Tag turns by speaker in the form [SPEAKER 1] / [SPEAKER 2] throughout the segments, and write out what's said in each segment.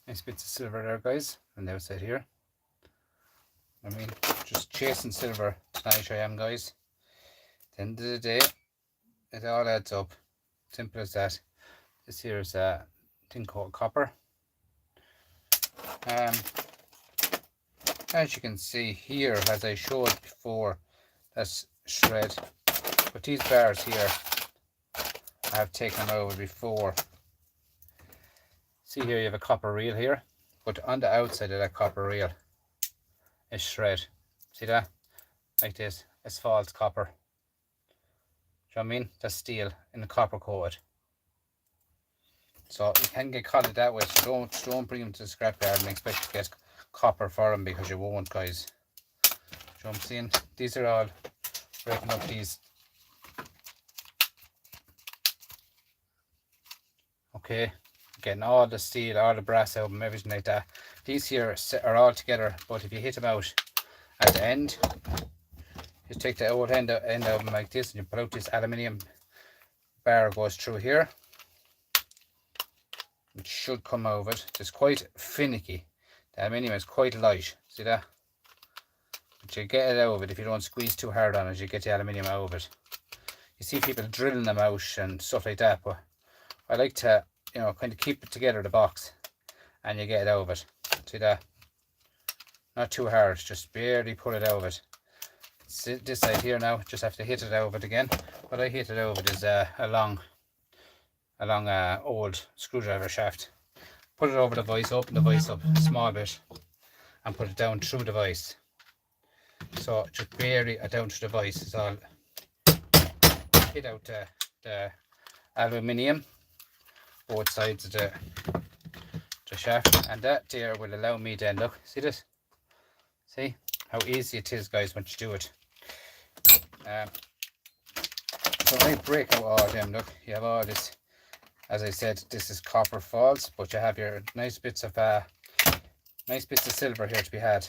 [SPEAKER 1] Nice bits of silver there, guys, on the outside here. I mean, just chasing silver tonight I am, guys. At the end of the day, it all adds up. Simple as that. This here is a tin coated copper. As you can see here, as I showed before, that's shred. But these bars here, I have taken over before. See here, you have a copper reel here, but on the outside of that copper reel is shred. See that? Like this. It's false copper. Do you know what I mean? That's steel in the copper coated. So you can get caught that way. So don't bring them to the scrapyard and expect to get copper for them, because you won't, guys. Do you know what I'm saying? These are all breaking up these. Okay. Getting all the steel, all the brass out of them, everything like that. These here are all together, but if you hit them out at the end, you take the old end of them like this, and you pull out this aluminium bar goes through here. It should come out of it. It's quite finicky. The aluminium is quite light. See that? But you get it out of it if you don't squeeze too hard on it. You get the aluminium out of it. You see people drilling them out and stuff like that, but I like to, you know, kind of keep it together, the box, and you get it out of it. See that? Not too hard, just barely pull it out of it. This side here now, just have to hit it out of it again. What I hit it out of it is a long old screwdriver shaft. Put it over the vise, open the vise up a small bit, and put it down through the vise. So just barely down through the vise is all. Hit out the aluminium, both sides of the shaft, and that there will allow me then, look, see this? See how easy it is, guys, once you do it. So I break out all of them. Look, you have all this. As I said, this is copper false, but you have your nice bits of silver here to be had.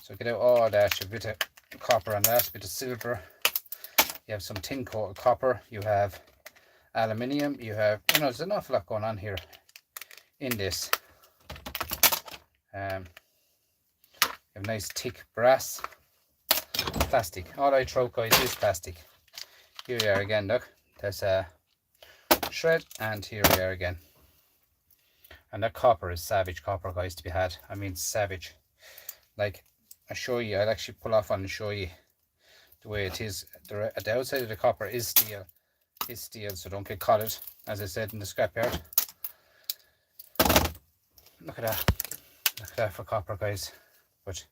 [SPEAKER 1] So get out all that. You have a bit of copper on that, a bit of silver. You have some tin coated copper. You have aluminium. You have, you know, there's an awful lot going on here in this. You have nice thick brass, plastic. All I throw, guys, is plastic. Here we are again. Look, there's a shred, and here we are again. And that copper is savage copper, guys, to be had. I mean, savage. Like, I show you, I'll actually pull off and show you the way it is. The outside of the copper is steel. So don't get caught, as I said, in the scrapyard. Look at that. Look at that for copper, guys. But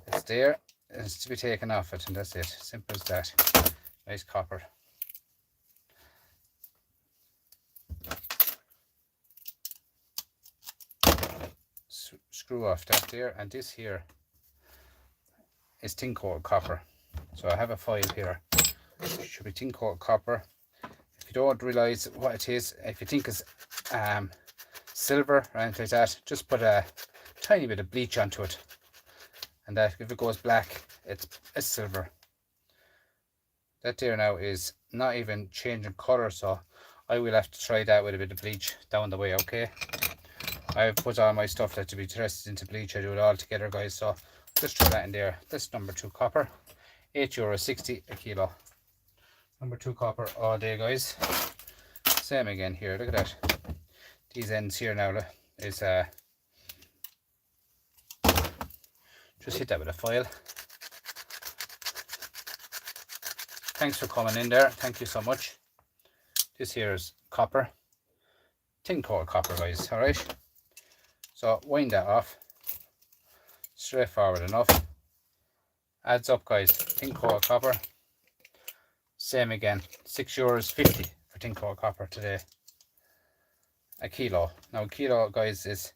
[SPEAKER 1] it's there. It's to be taken off it, and that's it. Simple as that. Nice copper. Screw off that there, and this here is tin coated copper. So I have a foil here. It should be tin coated copper. If you don't realize what it is, if you think it's silver or anything like that, just put a tiny bit of bleach onto it, and that if it goes black, it's silver. That there now is not even changing color, so I will have to try that with a bit of bleach down the way, okay? I've put all my stuff that to be tested into bleach. I do it all together, guys, so just throw that in there. This number 2 copper, €8.60 a kilo. Number 2 copper all day, guys. Same again here, look at that. These ends here now is just hit that with a file. Thanks for coming in there, thank you so much. This here is copper, tin coated copper, guys. All right, so wind that off, straightforward enough. Adds up, guys. Tin coated copper, same again, €6.50 for tin coated copper today, a kilo. Now a kilo, guys, is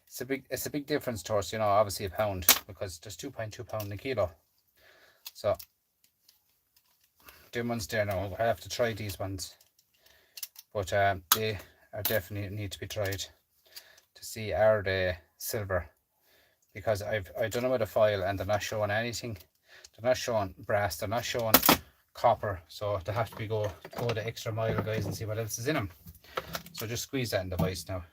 [SPEAKER 1] it's a big difference to us, you know, obviously a pound, because there's 2.2 pound a kilo. So them ones there now, I have to try these ones, but they are definitely need to be tried to see are they silver, because I've done them with a file and they're not showing anything. They're not showing brass, they're not showing copper, so they have to be go the extra mile, guys, and see what else is in them. So just squeeze that in the vise now,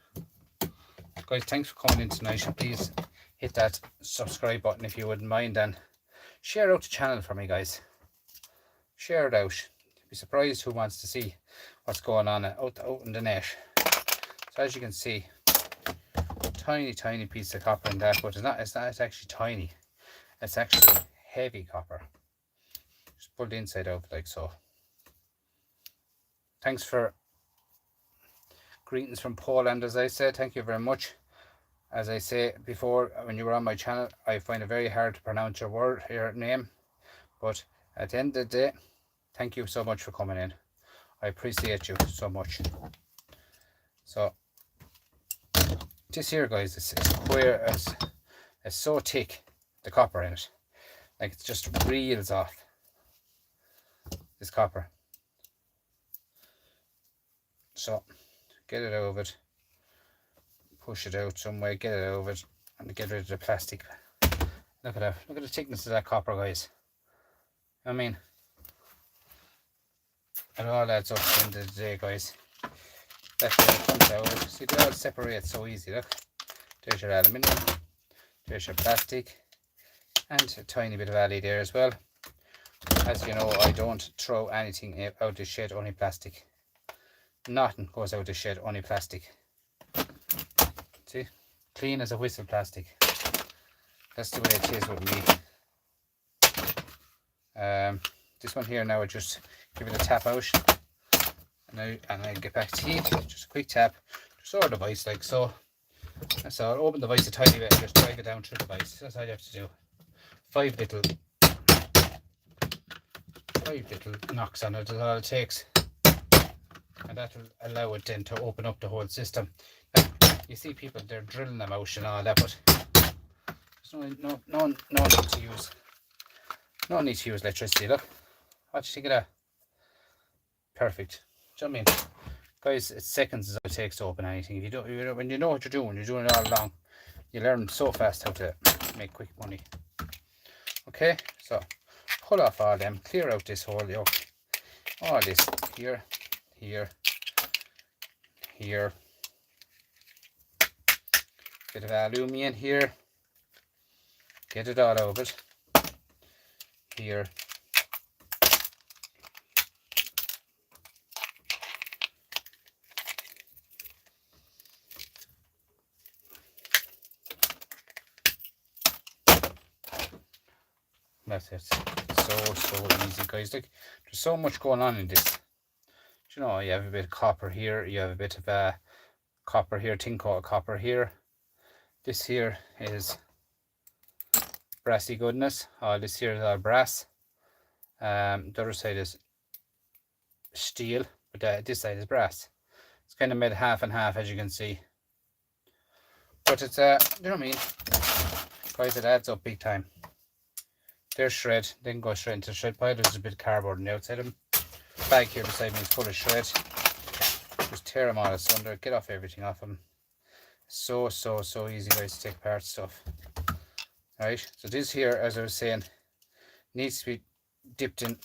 [SPEAKER 1] guys. Thanks for coming in tonight. Please hit that subscribe button if you wouldn't mind, and share out the channel for me, guys. Share it out. You'd be surprised who wants to see what's going on out in the net. So as you can see, tiny piece of copper in that, but it's actually tiny. It's actually heavy copper. Just pull the inside out like so. Thanks for greetings from Poland, as I said. Thank you very much. As I say before, when you were on my channel, I find it very hard to pronounce your name, but at the end of the day, thank you so much for coming in. I appreciate you so much. So this here, guys, it's so thick, the copper in it, like it just reels off, this copper. So get it out of it, push it out some way, get it out of it, and get rid of the plastic. Look at that, look at the thickness of that copper, guys. I mean, it all adds up at the end of the day, guys. That's where it comes out. See, they all separate so easy. Look, there's your aluminium, there's your plastic, and a tiny bit of alloy there as well. As you know, I don't throw anything out the shed, only plastic. Nothing goes out the shed, only plastic. See, clean as a whistle plastic. That's the way it is with me. This one here now, I just give it a tap out, and I get back to heat. Just a quick tap, just over the vise like so. That's all. Open the vise a tiny bit and just drag it down through the vise. That's all you have to do. Five little knocks on it is all it takes, and that will allow it then to open up the whole system. Now, you see people, they're drilling them out and all that, but there's no need to use electricity. Look, what do you think of that? Perfect. Do you know what I mean? Guys, it's seconds is all it takes to open anything. If you don't, when you know what you're doing it all along, you learn so fast how to make quick money. Okay, so pull off all them, clear out this whole yoke, all this here, bit of aluminium here, get it all out of it, here, that's it. So easy, guys. Like, there's so much going on in this. Do you know, you have a bit of copper here, you have a bit of copper here, tin coated copper here. This here is brassy goodness. This here is all brass. The other side is steel, but this side is brass. It's kind of made half and half, as you can see. But it's you know what I mean, guys, it adds up big time. There's shred, then go straight into the shred pile. There's a bit of cardboard on the outside of them. Bag here beside me is full of shred. Just tear them all asunder, get off everything off them. So easy, guys, to take apart stuff. Alright, so this here, as I was saying, needs to be dipped in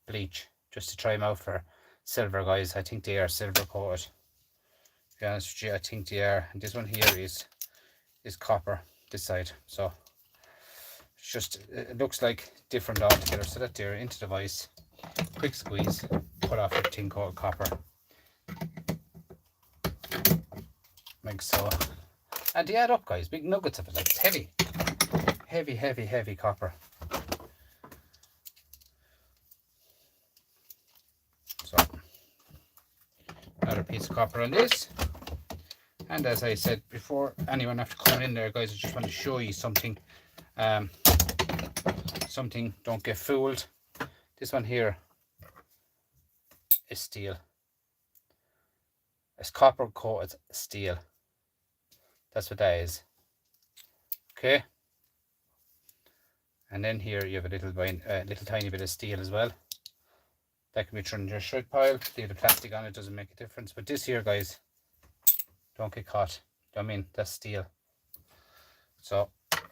[SPEAKER 1] bleach just to try them out for silver, guys. I think they are silver coated. To be honest with you, I think they are. And this one here is copper, this side. So it's just, it looks like different altogether. So that they're into the vise, quick squeeze, put off your tin coated copper, like so. And they add up, guys, big nuggets of it. Like, it's heavy, heavy copper. So another piece of copper on this. And as I said before, anyone after coming in there, guys, I just want to show you something. Something, don't get fooled. This one here is steel. It's copper coated steel. That's what that is. Okay. And then here you have a little tiny bit of steel as well. That can be thrown in your shred pile. Leave the plastic on it, doesn't make a difference. But this here, guys, don't get caught. I mean, that's steel. So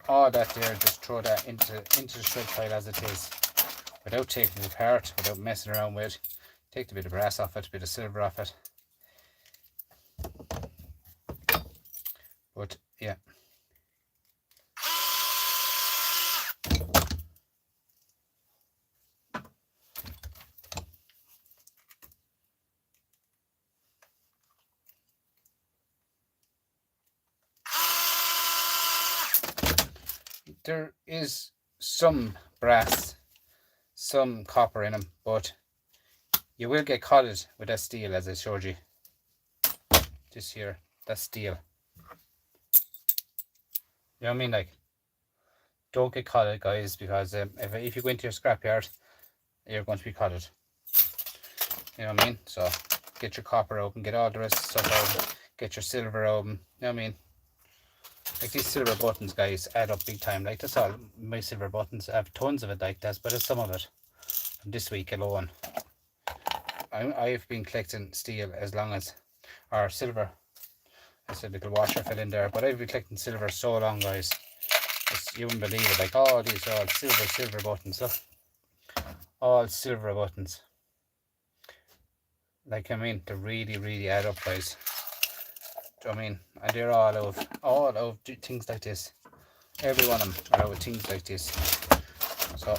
[SPEAKER 1] all that there, just throw that into the shred pile as it is, without taking it apart, without messing around with it. Take the bit of brass off it, a bit of silver off it. But yeah. There is some brass, some copper in them, but you will get caught with that steel, as I showed you. This here, that's steel. You know what I mean? Like, don't get caught, guys, because if you go into your scrapyard, you're going to be caught. You know what I mean? So get your copper open, get all the rest of the stuff open, get your silver open. You know what I mean? Like, these silver buttons, guys, add up big time. Like, that's all my silver buttons. I have tons of it like that, but it's some of it from this week alone. I've been collecting steel as long as, or silver. There's a little washer fell in there, but I've been collecting silver so long, guys. You wouldn't believe it. Like, oh, these are all silver buttons. Look, all silver buttons. Like, I mean, they really add up, guys. Do you know what I mean? And they're all out of things like this. Every one of them are out of things like this. So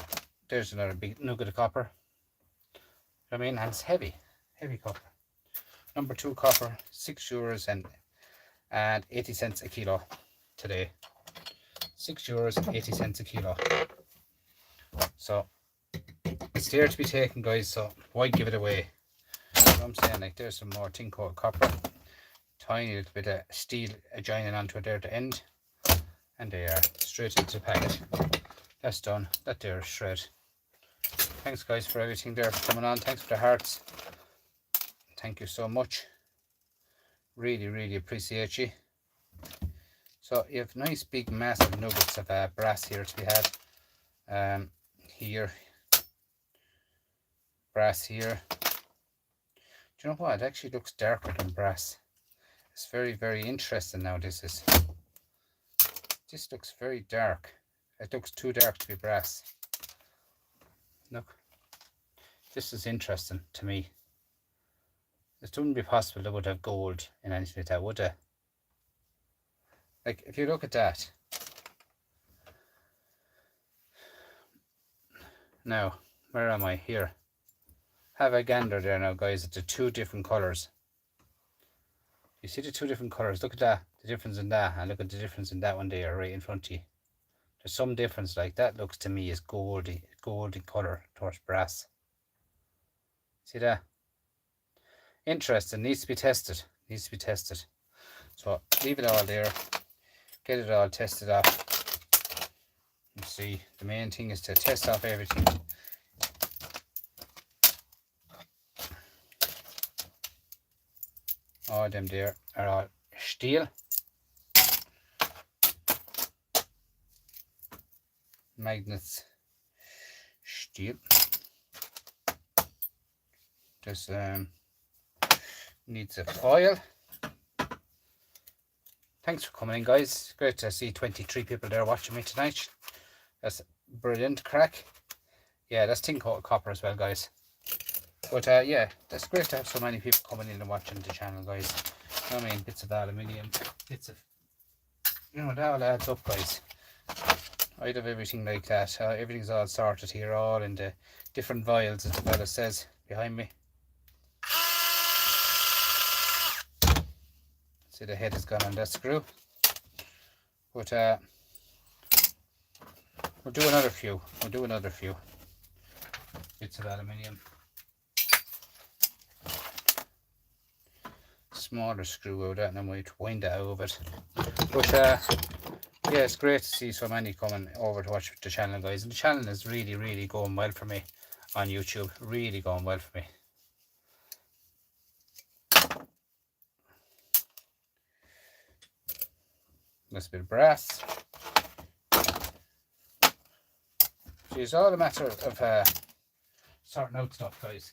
[SPEAKER 1] there's another big nugget of copper. Do you know what I mean? And it's heavy copper. Number 2 copper, €6 and 80 cents a kilo today. €6 80 cents a kilo. So it's there to be taken, guys, so why give it away? You know what I'm saying? Like, there's some more tin coated copper, tiny little bit of steel joining onto it there at the end, and they are straight into the packet. That's done. That there is shred. Thanks, guys, for everything there, for coming on. Thanks for the hearts. Thank you so much. Really appreciate you. So you have nice big massive nuggets of brass here to be had. Here, brass here. Do you know what? It actually looks darker than brass. It's very interesting now. This looks very dark. It looks too dark to be brass. Look, this is interesting to me. It wouldn't be possible they would have gold in anything like that, would they? Like, if you look at that. Now, where am I? Here. Have a gander there now, guys, at the 2 different colours. You see the 2 different colours? Look at that, the difference in that, and look at the difference in that one there, right in front of you. There's some difference. Like, that looks to me as golden colour towards brass. See that? Interesting. Needs to be tested. So leave it all there. Get it all tested off. You see, the main thing is to test off everything. All them there are all steel. Magnets, steel. Just needs a foil. Thanks for coming in, guys. Great to see 23 people there watching me tonight. That's brilliant crack. Yeah, that's tin coated copper as well, guys. But yeah, that's great to have so many people coming in and watching the channel, guys. You know what I mean? Bits of aluminium, bits of, you know, it all adds up, guys. I'd have everything like that. Everything's all sorted here, all in the different vials, as the fella says behind me. See, the head has gone on that screw. But we'll do another few. We'll do another few bits of aluminium. Smaller screw out that, and I might wind that out of it. But yeah, it's great to see so many coming over to watch the channel, guys. And the channel is really going well for me on YouTube. Really going well for me. This bit of brass. See, it's all a matter of sorting out stuff, guys.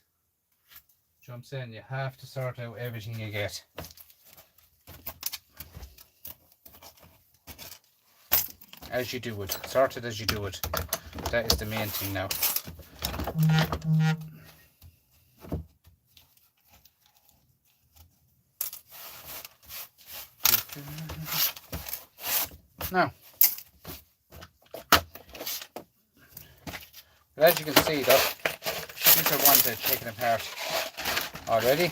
[SPEAKER 1] You know what I'm saying? You have to sort out everything you get. As you do it. Sort it as you do it. That is the main thing now. Now, but as you can see, though, these are ones I've taken apart already,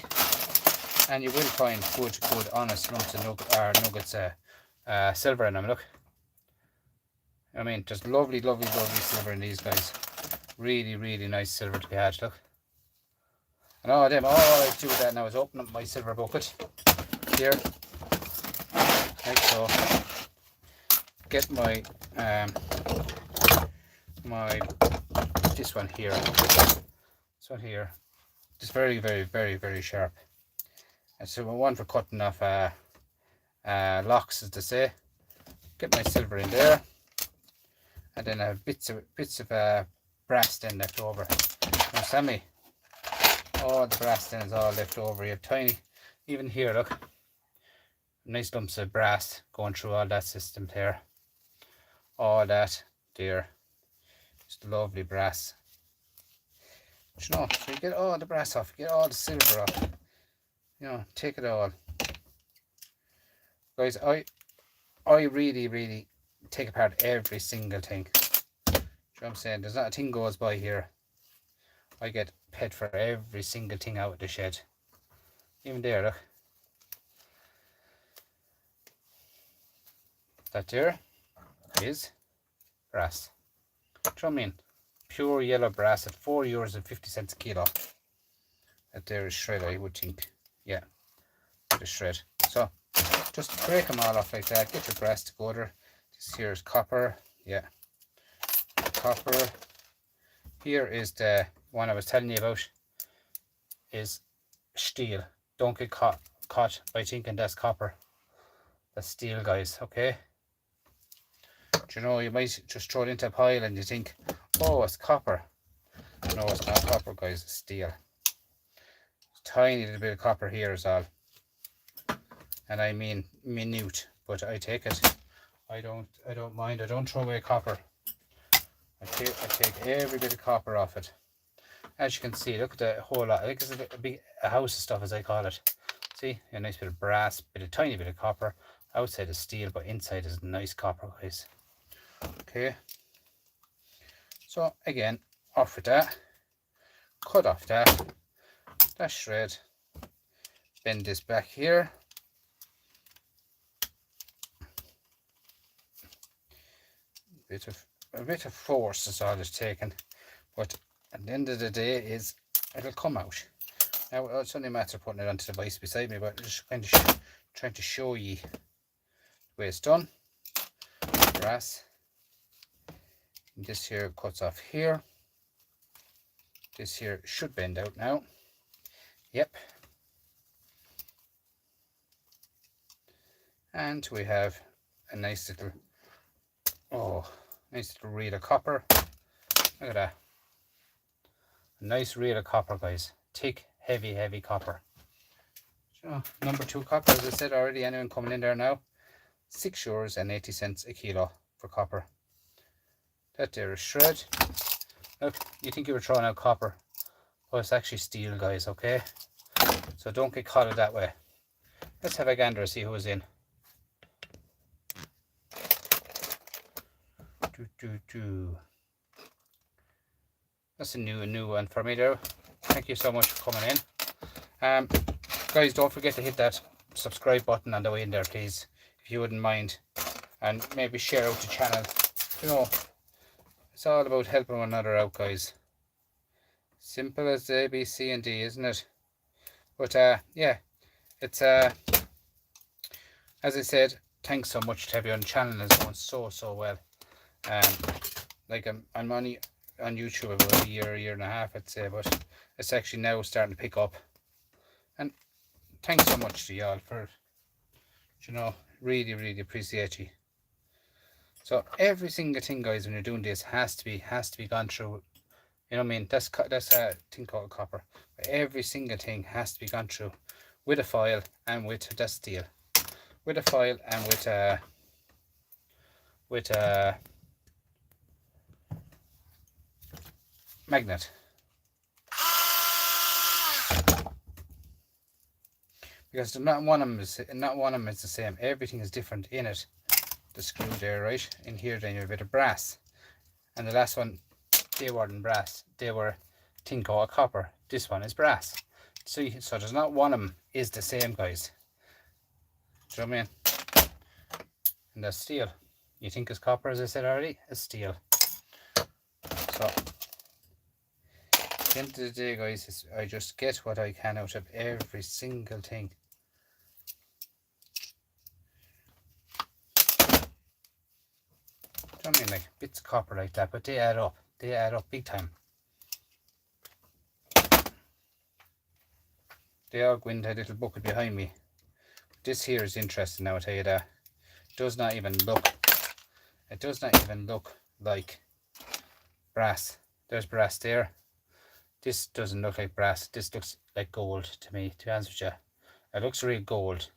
[SPEAKER 1] and you will find good honest lumps of nuggets, silver in them. Look, I mean, just lovely silver in these, guys. Really nice silver to be had. Look, and all I do with that now is open up my silver bucket here, like so. Get my this one here. This one here. It's very sharp. And so one for cutting off locks, as they say. Get my silver in there, and then I have bits of brass then left over. Now, Sammy, all the brass then is all left over. You have tiny, even here, look, nice lumps of brass going through all that system there. All that there, just lovely brass. But, you know, so you get all the brass off, you get all the silver off. You know, take it all, guys. I really take apart every single thing. You know what I'm saying? There's not a thing goes by here I get paid for every single thing out of the shed. Even there, look. That there is brass. Do you know what I mean? Pure yellow brass at €4.50 a kilo. That there is shred, I would think. Yeah, the shred. So just break them all off like that. Get your brass to go there. This here is copper. Yeah, copper. Here is the one I was telling you about. Is steel. Don't get caught by thinking that's copper. That's steel, guys. Okay. Do you know, you might just throw it into a pile and you think, oh, it's copper. No, it's not copper, guys. It's steel. Tiny little bit of copper here is all, and I mean minute, but I take it. I don't mind. I don't throw away copper. I take every bit of copper off it. As you can see, look at the whole lot. I think it's a house of stuff, as I call it. See, a nice bit of brass, tiny bit of copper. Outside is steel, but inside is nice copper, guys. Okay. So again, off with that. Cut off that. That shred. Bend this back here. A bit of force is all it's taken, but at the end of the day it'll come out. Now it's only a matter of putting it onto the vise beside me, but I'm just kind of trying to show you the way it's done. Brass. And this here cuts off here. This here should bend out now. Yep. And we have a nice little reel of copper. Look at that. A nice reel of copper, guys. Thick, heavy copper. So, number 2 copper, as I said already, anyone coming in there now, €6.80 a kilo for copper. That there is shred. Look, you think you were throwing out copper. but it's actually steel, guys, okay? So don't get caught that way. Let's have a gander, see who's in. That's a new one for me there. Thank you so much for coming in. Guys, don't forget to hit that subscribe button on the way in there, please, if you wouldn't mind, and maybe share out the channel. You know, it's all about helping one another out, guys. Simple as A, B, C and D, isn't it? But yeah, it's as I said, thanks so much to everyone. The channel is going so well. Like I'm on YouTube about a year and a half, I'd say, but it's actually now starting to pick up. And thanks so much to y'all for, you know, really appreciate you. So every single thing, guys, when you're doing this has to be gone through. You know what I mean? That's a thing called copper. But every single thing has to be gone through with a foil and with the steel, with a foil and with a magnet. Because not one of them is the same. Everything is different in it. The screw there, right? In here then you have a bit of brass. And the last one, they weren't brass. They were tin coated copper. This one is brass. So there's not one of them is the same, guys. Do you know what I mean? And that's steel. You think it's copper, as I said already? It's steel. So at the end of the day, guys, I just get what I can out of every single thing. Do you know what I mean? Like bits of copper like that, but they add up. They add up big time. They all go in that little bucket behind me. This here is interesting now, I'll tell you that. It does not even look like brass. There's brass there. This doesn't look like brass. This looks like gold to me, to be honest with you. It looks real gold.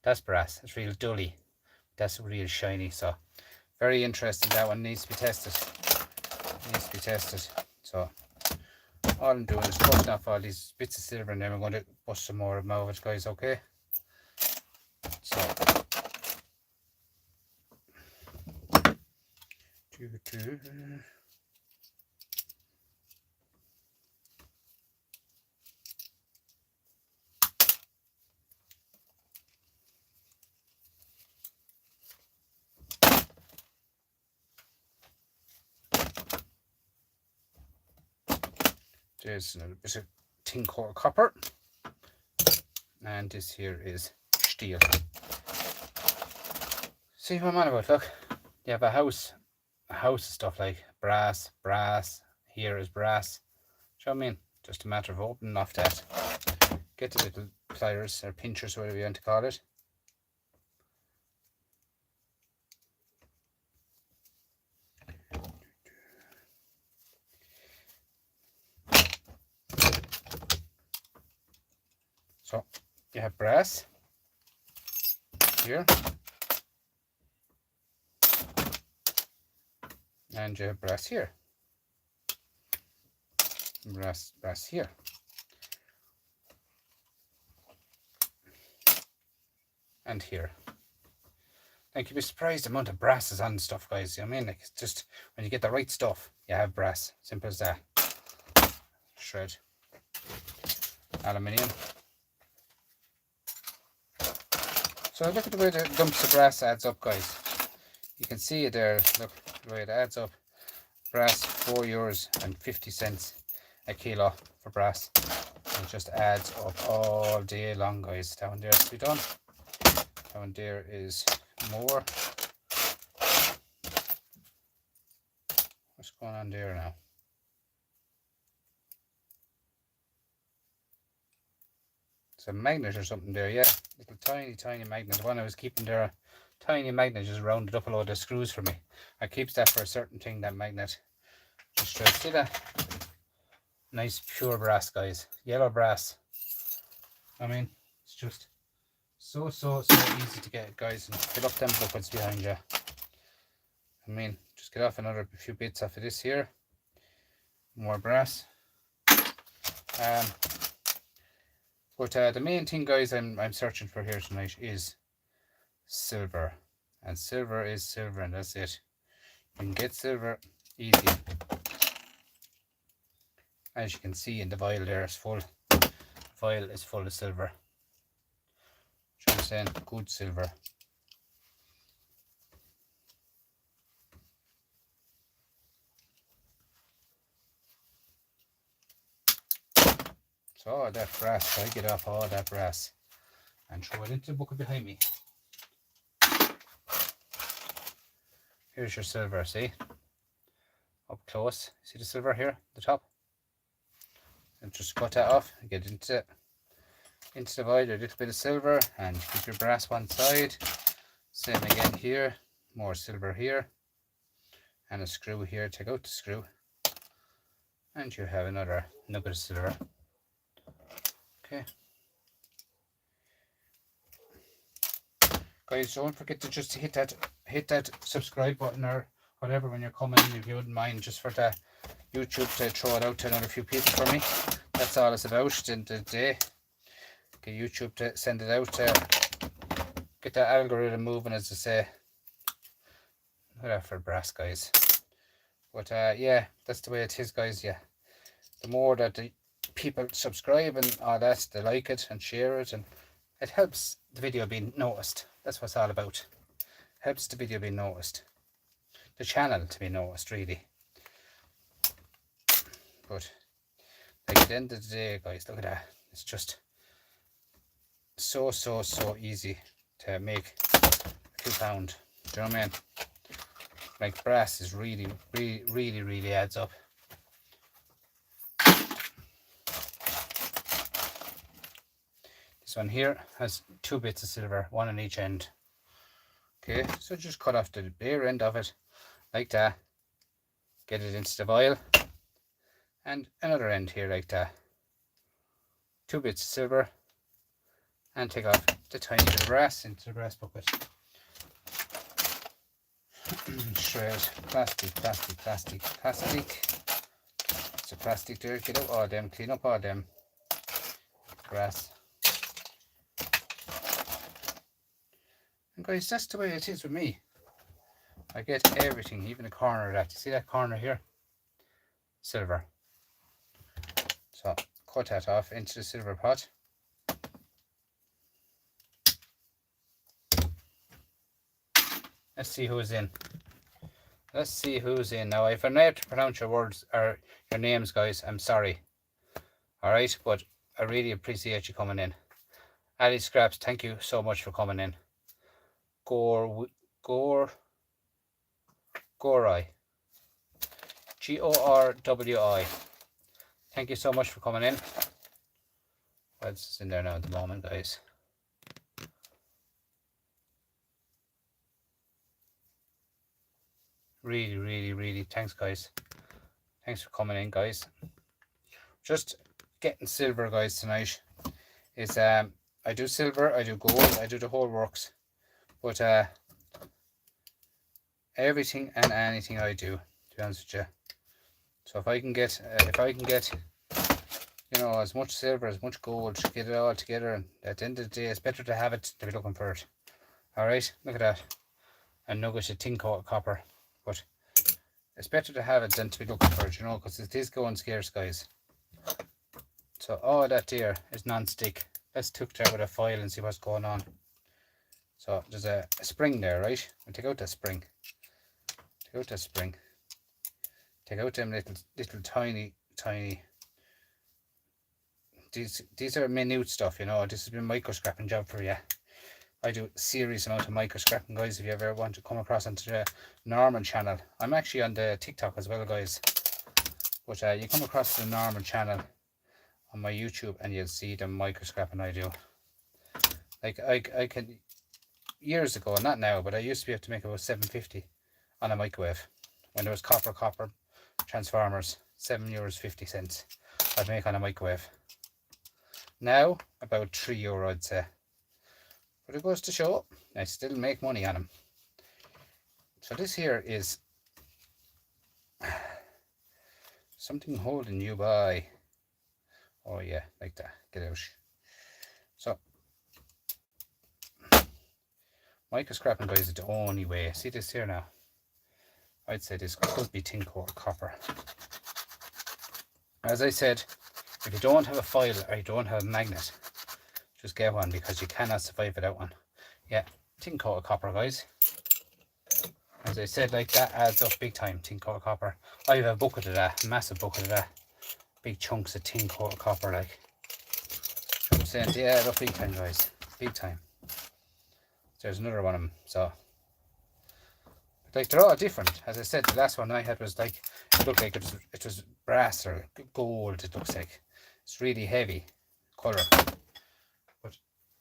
[SPEAKER 1] That's brass. It's real dully. That's real shiny. So very interesting. That one needs to be tested. So all I'm doing is cutting off all these bits of silver, and then we're going to bust some more of them out, guys, okay? So there's another bit of tin coated copper, and this here is steel. See what I'm on about? Look, you have a house of stuff like brass. Here is brass. Do you know what I mean? Just a matter of opening off that. Get the little pliers or pinchers, whatever you want to call it. So you have brass here, and you have brass here, brass here, and here. Like, you'd be surprised the amount of brass is on stuff, guys. You know what I mean? Like, it's just when you get the right stuff, you have brass. Simple as that. Shred. Aluminium. So look at the way the lumps of brass adds up, guys. You can see it there. Look the way it adds up. Brass, €4.50 a kilo for brass. And it just adds up all day long, guys. That one there is to be done. That one there is more. What's going on there now? It's a magnet or something there, yeah. Little tiny magnet. The one I was keeping there, a tiny magnet just rounded up a load of screws for me. I keeps that for a certain thing, that magnet. Just see that? Nice pure brass, guys. Yellow brass. I mean, it's just so easy to get, guys. And fill up them buckets behind you. I mean, just get off another few bits off of this here. More brass. But the main thing, guys, I'm searching for here tonight is silver. And silver is silver, and that's it. You can get silver easy. As you can see in the vial there, it's full. The vial is full of silver. I'm saying good silver. So all that brass, I get off all that brass and throw it into the bucket behind me. Here's your silver, see? Up close. See the silver here at the top? And just cut that off and get into the vial, a little bit of silver, and keep your brass one side. Same again here, more silver here, and a screw here. Take out the screw, and you have another nugget of silver. Okay. Guys, don't forget to just hit that subscribe button or whatever when you're coming in, if you wouldn't mind, just for the YouTube to throw it out to another few people for me. That's all it's about at the end of the day. Get YouTube to send it out to get that algorithm moving, as I say. Look at that for brass, guys. But yeah, that's the way it is, guys. Yeah, the more that the people subscribe and all that, they like it and share it, and it helps the video being noticed. That's what it's all about. Helps the video be noticed, the channel to be noticed, really. But like at the end of the day, guys, look at that. It's just so easy to make a few pound. Do you know what I mean? Like brass is really adds up. This one here has 2 bits of silver, 1 on each end. Okay, so just cut off the bare end of it like that, get it into the vial, and another end here like that. 2 bits of silver, and take off the tiny bit of brass into the brass bucket. Shred plastic. It's a plastic there. Get out all them, clean up all them brass. And guys, that's the way it is with me. I get everything, even the corner of that. You see that corner here? Silver. So cut that off into the silver pot. Let's see who's in. Let's see who's in. Now, if I'm not able to pronounce your words or your names, guys, I'm sorry. Alright, but I really appreciate you coming in. Ali Scraps, thank you so much for coming in. Gorai. Gorwi. Thank you so much for coming in. What's in there now at the moment, guys? Really thanks, guys. Thanks for coming in, guys. Just getting silver, guys, tonight is I do silver, I do gold, I do the whole works. But everything and anything I do, to be honest with you. So if I can get you know, as much silver, as much gold, get it all together, and at the end of the day, it's better to have it than be looking for it. Alright, look at that. A nugget of tin coat copper. But it's better to have it than to be looking for it, you know, because it is going scarce, guys. So all that there is non-stick. Let's tuck there with a file and see what's going on. So there's a spring there, right? We'll take out that spring. Take out that spring. Take out them little tiny. These are minute stuff, you know. This has been micro scrapping job for you. I do a serious amount of micro scrapping, guys. If you ever want to come across onto the Norman channel, I'm actually on the TikTok as well, guys. But you come across the Norman channel on my YouTube, and you'll see the micro scrapping I do. Like I can, years ago, not now, but I used to be able to make about 750 on a microwave when there was copper transformers. €7.50 I'd make on a microwave. Now about €3 I'd say. But it goes to show I still make money on them. So this here is something holding you by. Oh yeah, like that. Get out. So micro scrapping, guys, is the only way. See this here now? I'd say this could be tin coated copper. As I said, if you don't have a foil or you don't have a magnet, just get one, because you cannot survive without one. Yeah, tin coated copper, guys. As I said, like, that adds up big time, tin coated copper. I have a bucket of that, massive bucket of that. Big chunks of tin coated copper, like. I'm saying, they add up big time, guys. Big time. There's another one of them, so. Like, they're all different. As I said, the last one I had was like, it looked like it was brass or gold, it looks like. It's really heavy colour. But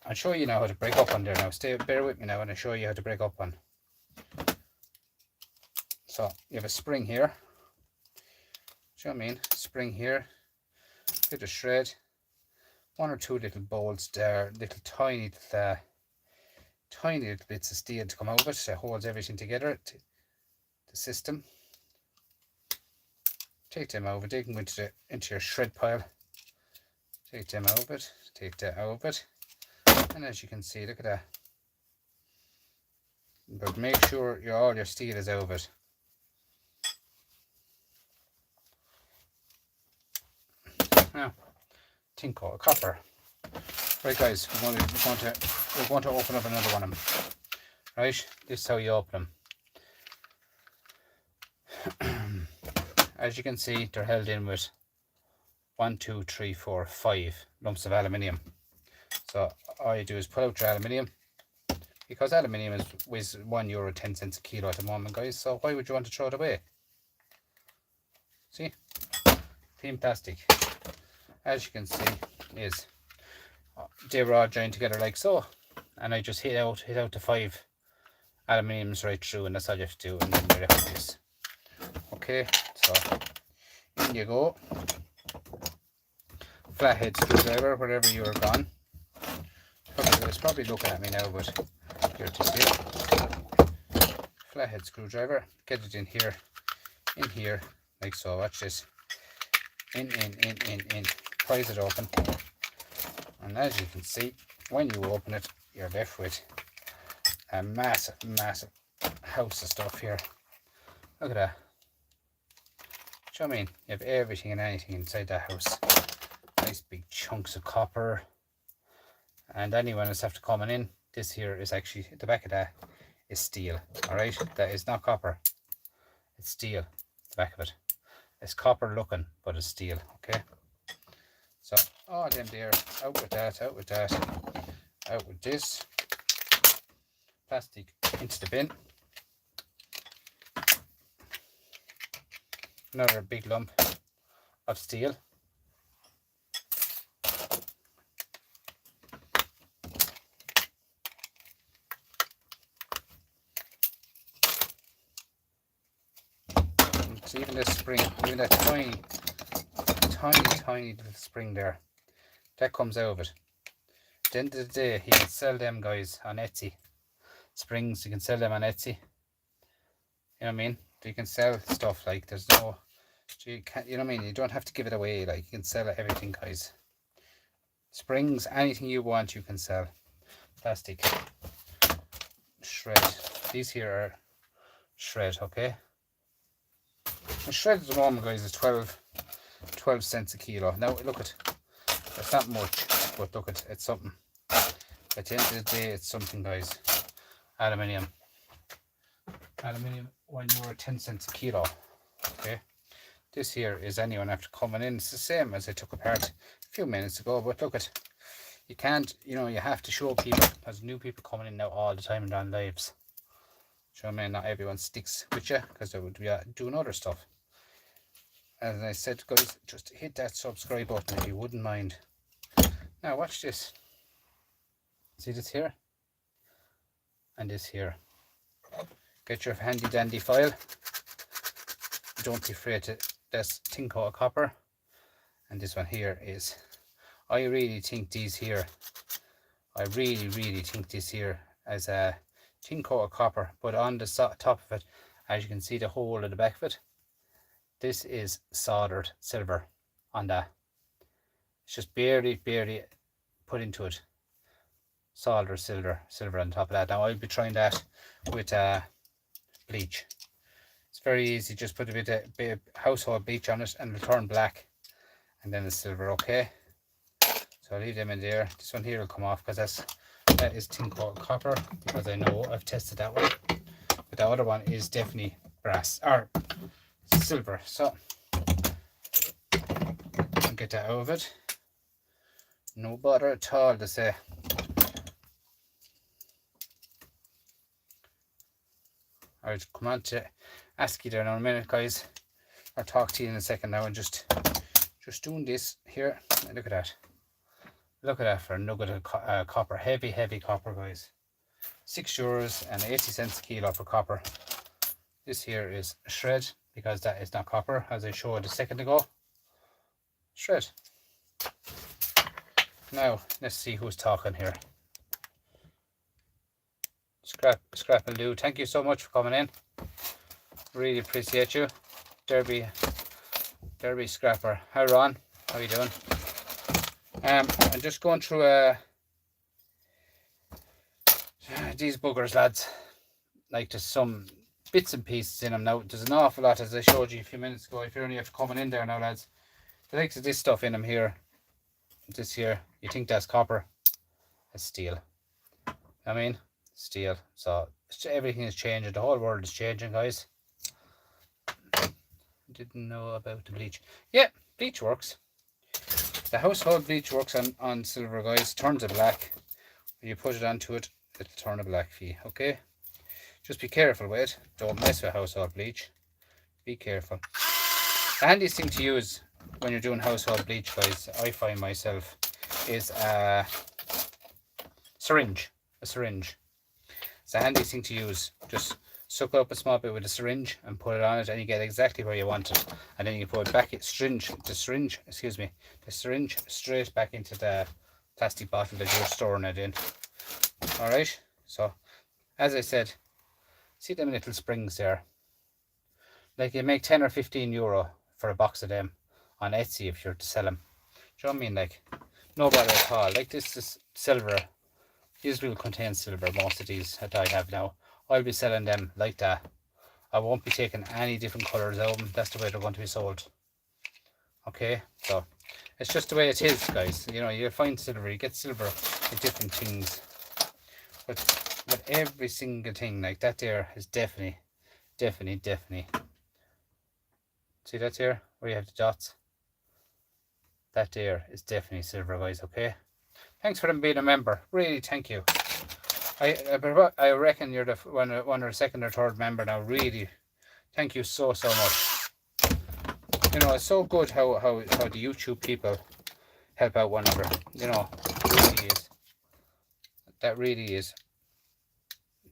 [SPEAKER 1] I'll show you now how to break up on there now. Bear with me now when I show you how to break up on. So you have a spring here. See what I mean? Spring here. Bit of shred. One or two little bolts there. Little tiny little bits of steel to come out of it. That holds everything together. The system. Take them out of it. They can go into your shred pile. Take them out of it. Take that out of it. And as you can see, look at that. But make sure all your steel is out of it. Now, tin coated copper. Right, guys, we're going to open up another one of them. Right, this is how you open them. As you can see, they're held in with 1, 2, 3, 4, 5 lumps of aluminium. So all you do is pull out your aluminium, because aluminium is €1 10 cents a kilo at the moment, guys. So why would you want to throw it away? See, clean plastic. As you can see, is they were all joined together like so, and I just hit out the 5 aluminiums right through, and that's all you have to do, and then you're left with this. Okay, so in you go. Flathead screwdriver, wherever you are gone. It's probably looking at me now, but here it is here. Flathead screwdriver, get it in here, like so. Watch this. In. Prise it open, and as you can see, when you open it, you're left with a massive house of stuff here. Look at that. Do you know what I mean? You have everything and anything inside that house. Nice big chunks of copper, and anyone that's after coming in, this here is actually, the back of that is steel. All right, that is not copper, it's steel. The back of it, it's copper looking, but it's steel. Okay. So all them there, out with that, out with this. Plastic into the bin. Another big lump of steel. So even this spring, even that tiny little spring there, that comes out of it. At the end of the day, you can sell them, guys, on Etsy. Springs, you can sell them on Etsy. You know what I mean? You can sell stuff, like, there's no, you know what I mean? You don't have to give it away. Like, you can sell everything, guys. Springs, anything you want, you can sell. Plastic. Shred. These here are shred, okay? The shred at the moment, guys, is 12 cents a kilo. Now look at, it's not much, but look at, it's something. At the end of the day, it's something, guys. Aluminium, €1 10 cents a kilo. Okay, this here is anyone after coming in. It's the same as I took apart a few minutes ago, but look at, you can't, you know, you have to show people. There's new people coming in now all the time and on lives. So I mean, not everyone sticks with you, because they would be doing other stuff. As I said, guys, just hit that subscribe button if you wouldn't mind. Now watch this. See this here? And this here. Get your handy dandy file. Don't be afraid to, that's tin coated copper. And this one here is, I really think these here, I really think this here as a tin coated copper, but on the top of it, as you can see the hole at the back of it, this is soldered silver on that. It's just barely put into it. Salt or silver on top of that. Now I'll be trying that with bleach. It's very easy. Just put a bit of household bleach on it and it'll turn black, and then the silver. Okay, so I'll leave them in there. This one here will come off because that is tin coated copper, because I know I've tested that one. But the other one is definitely brass or silver. So I'll get that out of it. No bother at all to say. I'll come on to ask you there in a minute, guys, or talk to you in a second now, and just doing this here. Look at that. Look at that for a nugget of copper. Heavy copper, guys. €6.80 a kilo for copper. This here is shred, because that is not copper, as I showed a second ago. Shred. Now let's see who's talking here. Scrap and Lou, thank you so much for coming in. Really appreciate you. Derby Scrapper. Hi Ron, how you doing? I'm just going through these boogers, lads. Like, there's some bits and pieces in them now. There's an awful lot, as I showed you a few minutes ago. If you're only after coming in there now, lads, the likes of this stuff in them here, this here, you think that's copper, that's steel. I mean, steel. So everything is changing. The whole world is changing, guys. Didn't know about the bleach. Yeah, bleach works. The household bleach works on silver, guys. Turns it black. When you put it onto it, it'll turn it black for you. Okay, just be careful with it. Don't mess with household bleach. Be careful. The handiest thing to use when you're doing household bleach, guys, I find myself, is a syringe. It's the handiest thing to use. Just suck up a small bit with a syringe and put it on it, and you get exactly where you want it. And then you put it back, the syringe straight back into the plastic bottle that you're storing it in. Alright, so as I said, see them little springs there? Like, you make 10 or 15 euro for a box of them on Etsy if you're to sell them. Do you know what I mean? Like, no bother at all. Like, this is silver. These will contain silver, most of these that I have now. I'll be selling them like that. I won't be taking any different colours out of them. That's the way they're going to be sold. Okay, so it's just the way it is, guys. You know, you'll find silver, you get silver in different things. But every single thing like that there is definitely. See that there, where you have the dots? That there is definitely silver, guys, okay? Thanks for them being a member. Really, thank you. I reckon you're the one or second or third member now. Really, thank you so much. You know, it's so good how the YouTube people help out one another. You know, it really is. That really is.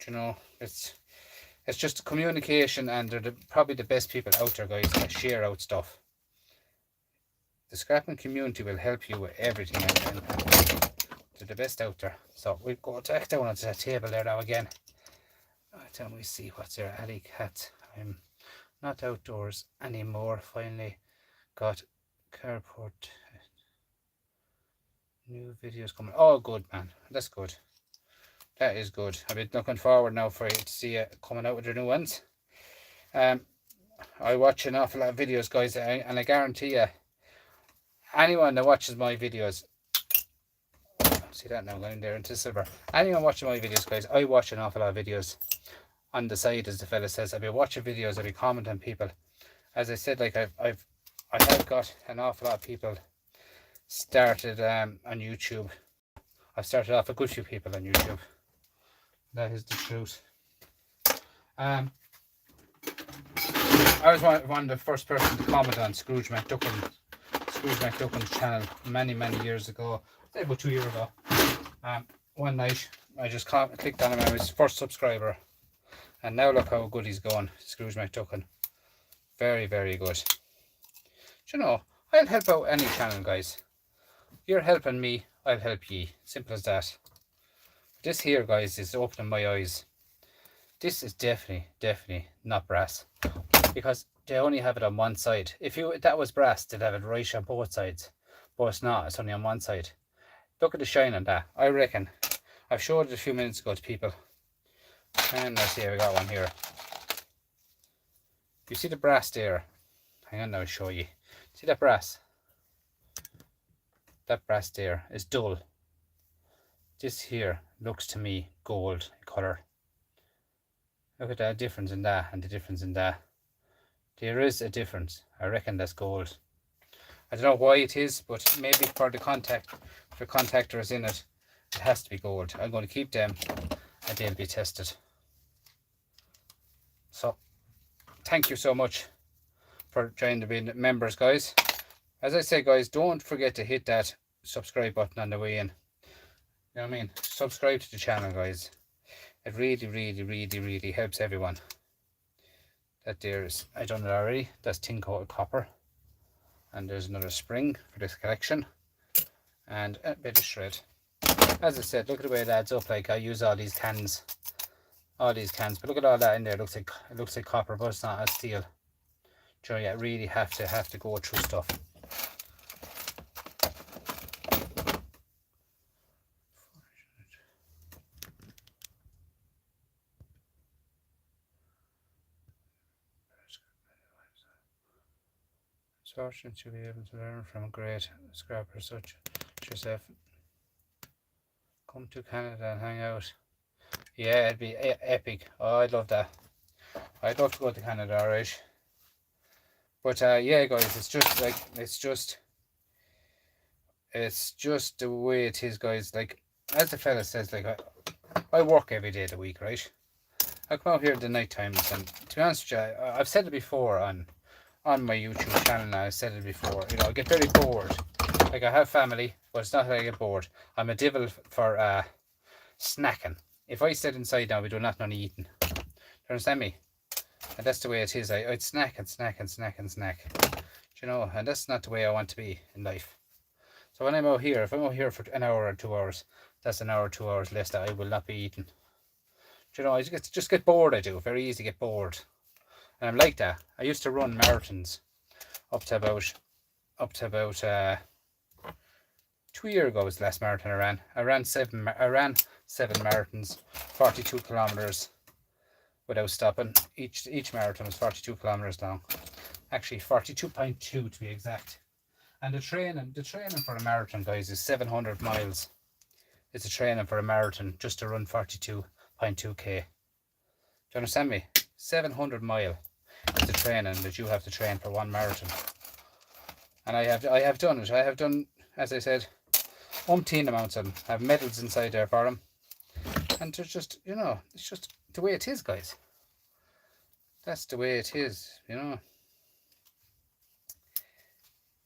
[SPEAKER 1] You know, it's just communication, and they're probably the best people out there, guys, that share out stuff. The scrapping community will help you with everything, and they're the best out there. So we'll go back down onto that table there now again. Then we see what's there. Alley Cat. I'm not outdoors anymore. Finally got carport. New videos coming. Oh, good, man. That's good. That is good. I've been looking forward now for you to see it coming out with the new ones. I watch an awful lot of videos, guys, and I guarantee you, anyone that watches my videos, see that now going there into silver. Anyone watching my videos, guys, I watch an awful lot of videos on the side, as the fella says. I'll be watching videos, I'll be commenting people. As I said, like, I have got an awful lot of people started on YouTube. I've started off a good few people on YouTube. That is the truth. I was one of the first person to comment on Scrooge McDuckin's channel many years ago. About 2 years ago. One night I just clicked on him. I was his first subscriber, and now look how good he's going. Scrooge McDuckin, very good. Do you know, I'll help out any channel, guys. You're helping me, I'll help ye. Simple as that. This here, guys, is opening my eyes. This is definitely not brass, because they only have it on one side. If that was brass, they'd have it right on both sides. but it's not. It's only on one side. Look at the shine on that. I reckon. I've showed it a few minutes ago to people. And let's see, we got one here. You see the brass there? Hang on now, I'll show you. See that brass? That brass there is dull. This here looks to me gold colour. Look at that difference in that and the difference in that. There is a difference. I reckon that's gold. I don't know why it is, but maybe for the contactors in it, it has to be gold. I'm going to keep them and they'll be tested. So, thank you so much for trying to be members, guys. As I say, guys, don't forget to hit that subscribe button on the way in. You know what I mean? Subscribe to the channel, guys. It really, really, really, really helps everyone. That there's, I done it already. That's tin coated copper. And there's another spring for this collection. And a bit of shred. As I said, look at the way it adds up. Like, I use all these cans. But look at all that in there. It looks like copper, but it's not. It's steel. So yeah, really have to go through stuff. Sergeant to be able to learn from great scrappers such as yourself. Come to Canada and hang out. Yeah, it'd be epic. Oh, I'd love that. I'd love to go to Canada, alright. But yeah, guys, it's just the way it is, guys. Like, as the fella says, like, I work every day of the week, right? I come out here at the night times, and to be honest with you, I've said it before on my YouTube channel now. I've said it before. You know, I get very bored. Like, I have family, but it's not that I get bored. I'm a devil for snacking. If I sit inside now, we do nothing on eating. Do you understand me? And that's the way it is. I'd snack and snack and snack and snack. Do you know? And that's not the way I want to be in life. So when I'm out here, if I'm out here for an hour or 2 hours, that's an hour or 2 hours less that I will not be eating. Do you know? I just get bored. I do. Very easy to get bored. And I'm like that. I used to run marathons up to about 2 years ago was the last marathon I ran. I ran seven marathons, 42 kilometers without stopping. Each marathon was 42 kilometers long. Actually 42.2 to be exact. And the training for a marathon, guys, is 700 miles. It's a training for a marathon just to run 42.2k. Do you understand me? 700 mile is the training that you have to train for one marathon. And I have done it. I have done, as I said, umpteen amounts of them. I have medals inside there for them. And they're just, you know, it's just the way it is, guys. That's the way it is, you know.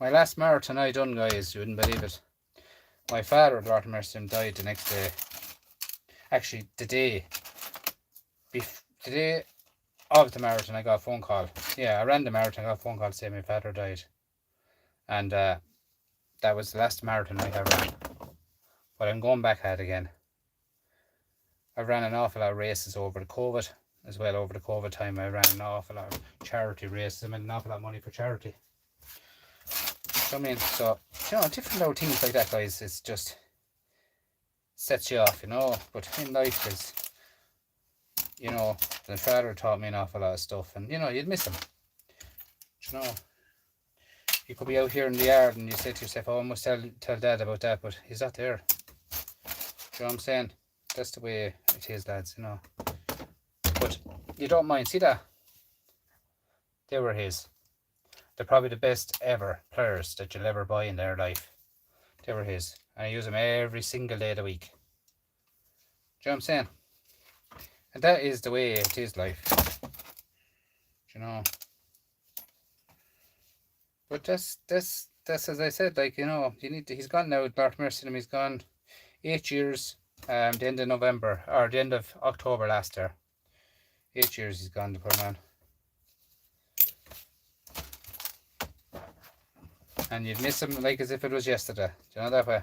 [SPEAKER 1] My last marathon I done, guys, you wouldn't believe it. My father, Lord mercy, died the next day. Actually, the day of the marathon, I got a phone call. Yeah, I ran the marathon, I got a phone call saying my father died. And that was the last marathon I ever ran. But I'm going back at it again. I ran an awful lot of races over the COVID as well. Over the COVID time, I ran an awful lot of charity races. I made an awful lot of money for charity. So, I mean, so, you know, different little things like that, guys, it's just sets you off, you know. But in life, is, you know, the father taught me an awful lot of stuff, and, you know, you'd miss him. You know, you could be out here in the yard and you say to yourself, oh, I must tell Dad about that, but he's not there. You know what I'm saying? That's the way it is, lads, you know. But you don't mind. See that? They were his. They're probably the best ever players that you'll ever buy in their life. They were his. And I use them every single day of the week. Do you know what I'm saying? And that is the way it is, life. Do you know? But that's as I said, like, you know, you need to, he's gone now, Lord mercy him, he's gone 8 years, the end of November, or the end of October last year. 8 years he's gone, the poor man. And you'd miss him like as if it was yesterday. Do you know that way?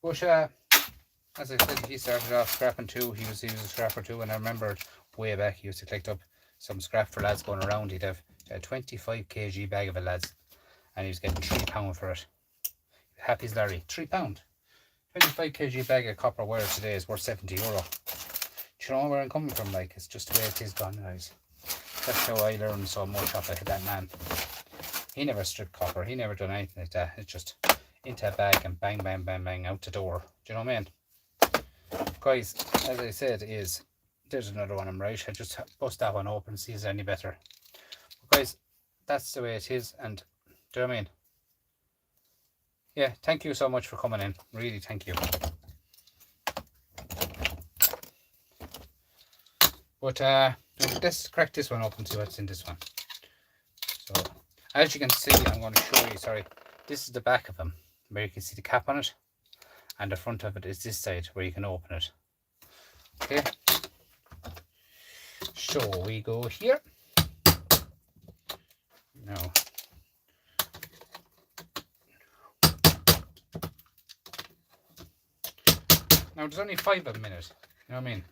[SPEAKER 1] But as I said, he started off scrapping too. He was a scrapper too, and I remember way back he used to collect up some scrap for lads going around. He'd have A 25 kg bag of it, lads. And he was getting £3 for it. Happy as Larry. £3. 25 kg bag of copper wire today is worth €70. Do you know where I'm coming from? Like, it's just the way it is gone, guys. That's how I learned so much off of that man. He never stripped copper. He never done anything like that. It's just into a bag and bang, bang, bang, bang, out the door. Do you know what I mean? Guys, as I said, there's another one, I'm right. I just bust that one open, see if it's any better. But guys, that's the way it is, and do you know what I mean? Yeah, thank you so much for coming in. Really, thank you. But let's crack this one open, see what's in this one. So, as you can see, I'm going to show you, sorry, this is the back of them, where you can see the cap on it, and the front of it is this side, where you can open it. Okay. So we go here. Now, there's only 5 of them in it. You know what I mean?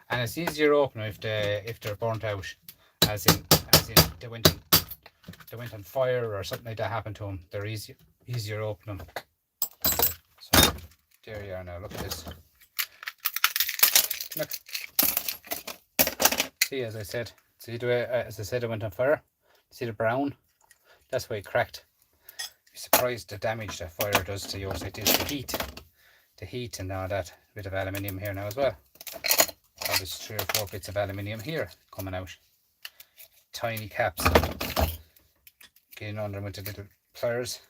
[SPEAKER 1] And it's easier to open if they're burnt out, as in they went on fire or something like that happened to them. They're easier to open them. So there you are now. Look at this. Look. See, as I said, it went on fire. See the brown? That's why it cracked. You're surprised the damage that fire does to yours. Like this, the heat and all that. A bit of aluminium here now as well. There's 3 or 4 bits of aluminium here coming out. Tiny caps. Getting under them with the little pliers.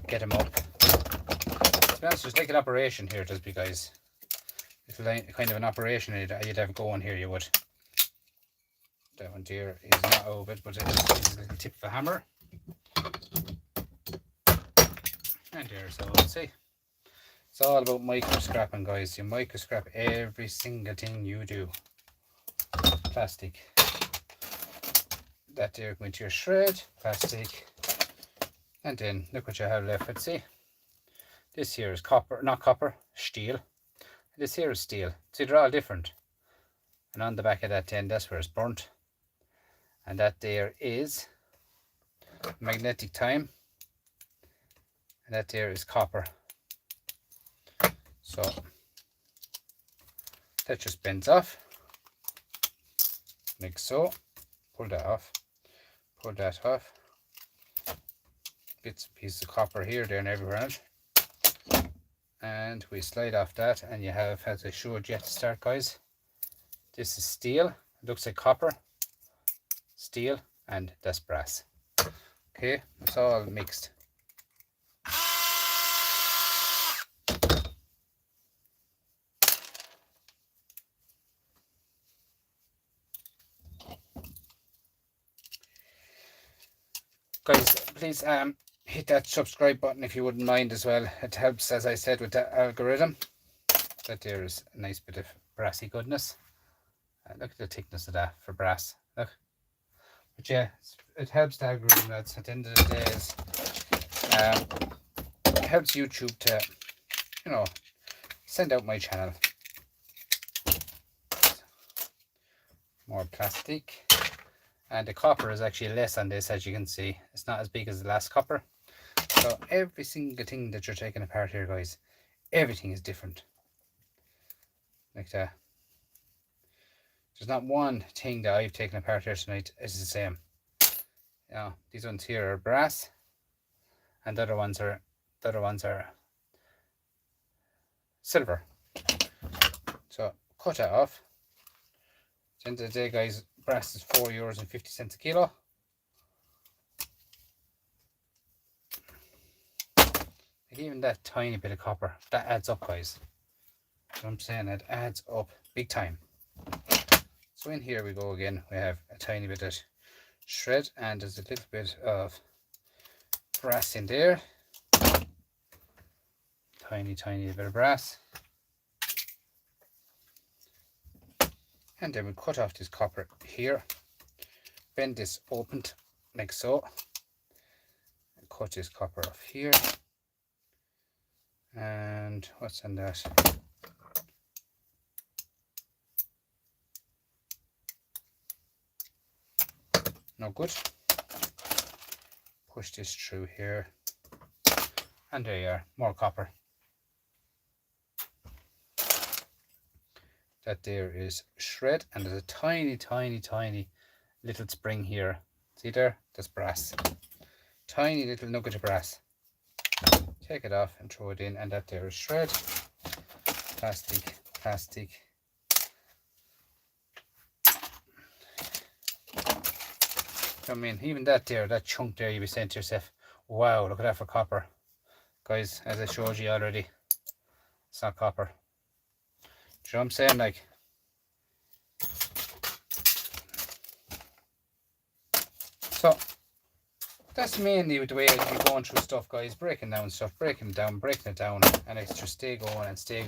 [SPEAKER 1] Get them up. To be honest, it's like an operation here, it does be, guys. It's kind of an operation you'd have going here, you would. That one here is not open, but it's a little tip of a hammer. And there, so we'll see. It's all about micro scrapping, guys. You micro scrap every single thing you do. Plastic. That there going to your shred. Plastic. And then look what you have left. Let's see. This here is copper, not copper, steel. This here is steel. See, they're all different. And on the back of that then, that's where it's burnt. And that there is magnetic time. And that there is copper. So that just bends off, like so. Pull that off, pull that off. Bits and pieces of copper here, there, and everywhere else. And we slide off that, and you have, as I showed you at the start, guys, this is steel. It looks like copper, steel, and that's brass. Okay, it's all mixed. Guys, please hit that subscribe button if you wouldn't mind as well. It helps, as I said, with the algorithm. That there is a nice bit of brassy goodness. Look at the thickness of that for brass. Look. But yeah, it helps the algorithm, lads. At the end of the day, it helps YouTube to, you know, send out my channel. More plastic. And the copper is actually less on this, as you can see. It's not as big as the last copper. So every single thing that you're taking apart here, guys, everything is different. Like that. There's not one thing that I've taken apart here tonight is the same. You know, these ones here are brass, and the other ones are silver. So cut that off. At the end of the day, guys, brass is €4.50 a kilo. Like even that tiny bit of copper, that adds up, guys. So I'm saying it adds up big time. So in here we go again. We have a tiny bit of shred, and there's a little bit of brass in there. Tiny bit of brass. And then we cut off this copper here, bend this opened like so, and cut this copper off here. And what's in that? No good. push this through here, and there you are, more copper. That there is shred, and there's a tiny little spring here. See there? That's brass. Tiny little nugget of brass. Take it off and throw it in, and that there is shred. Plastic. I mean, even that there, that chunk there, you'll be saying to yourself, wow, look at that for copper. Guys, as I showed you already, it's not copper. Do you know what I'm saying? Like, so that's mainly the way I'd be going through stuff, guys. Breaking down stuff, breaking it down, and it's just stay going and stuff.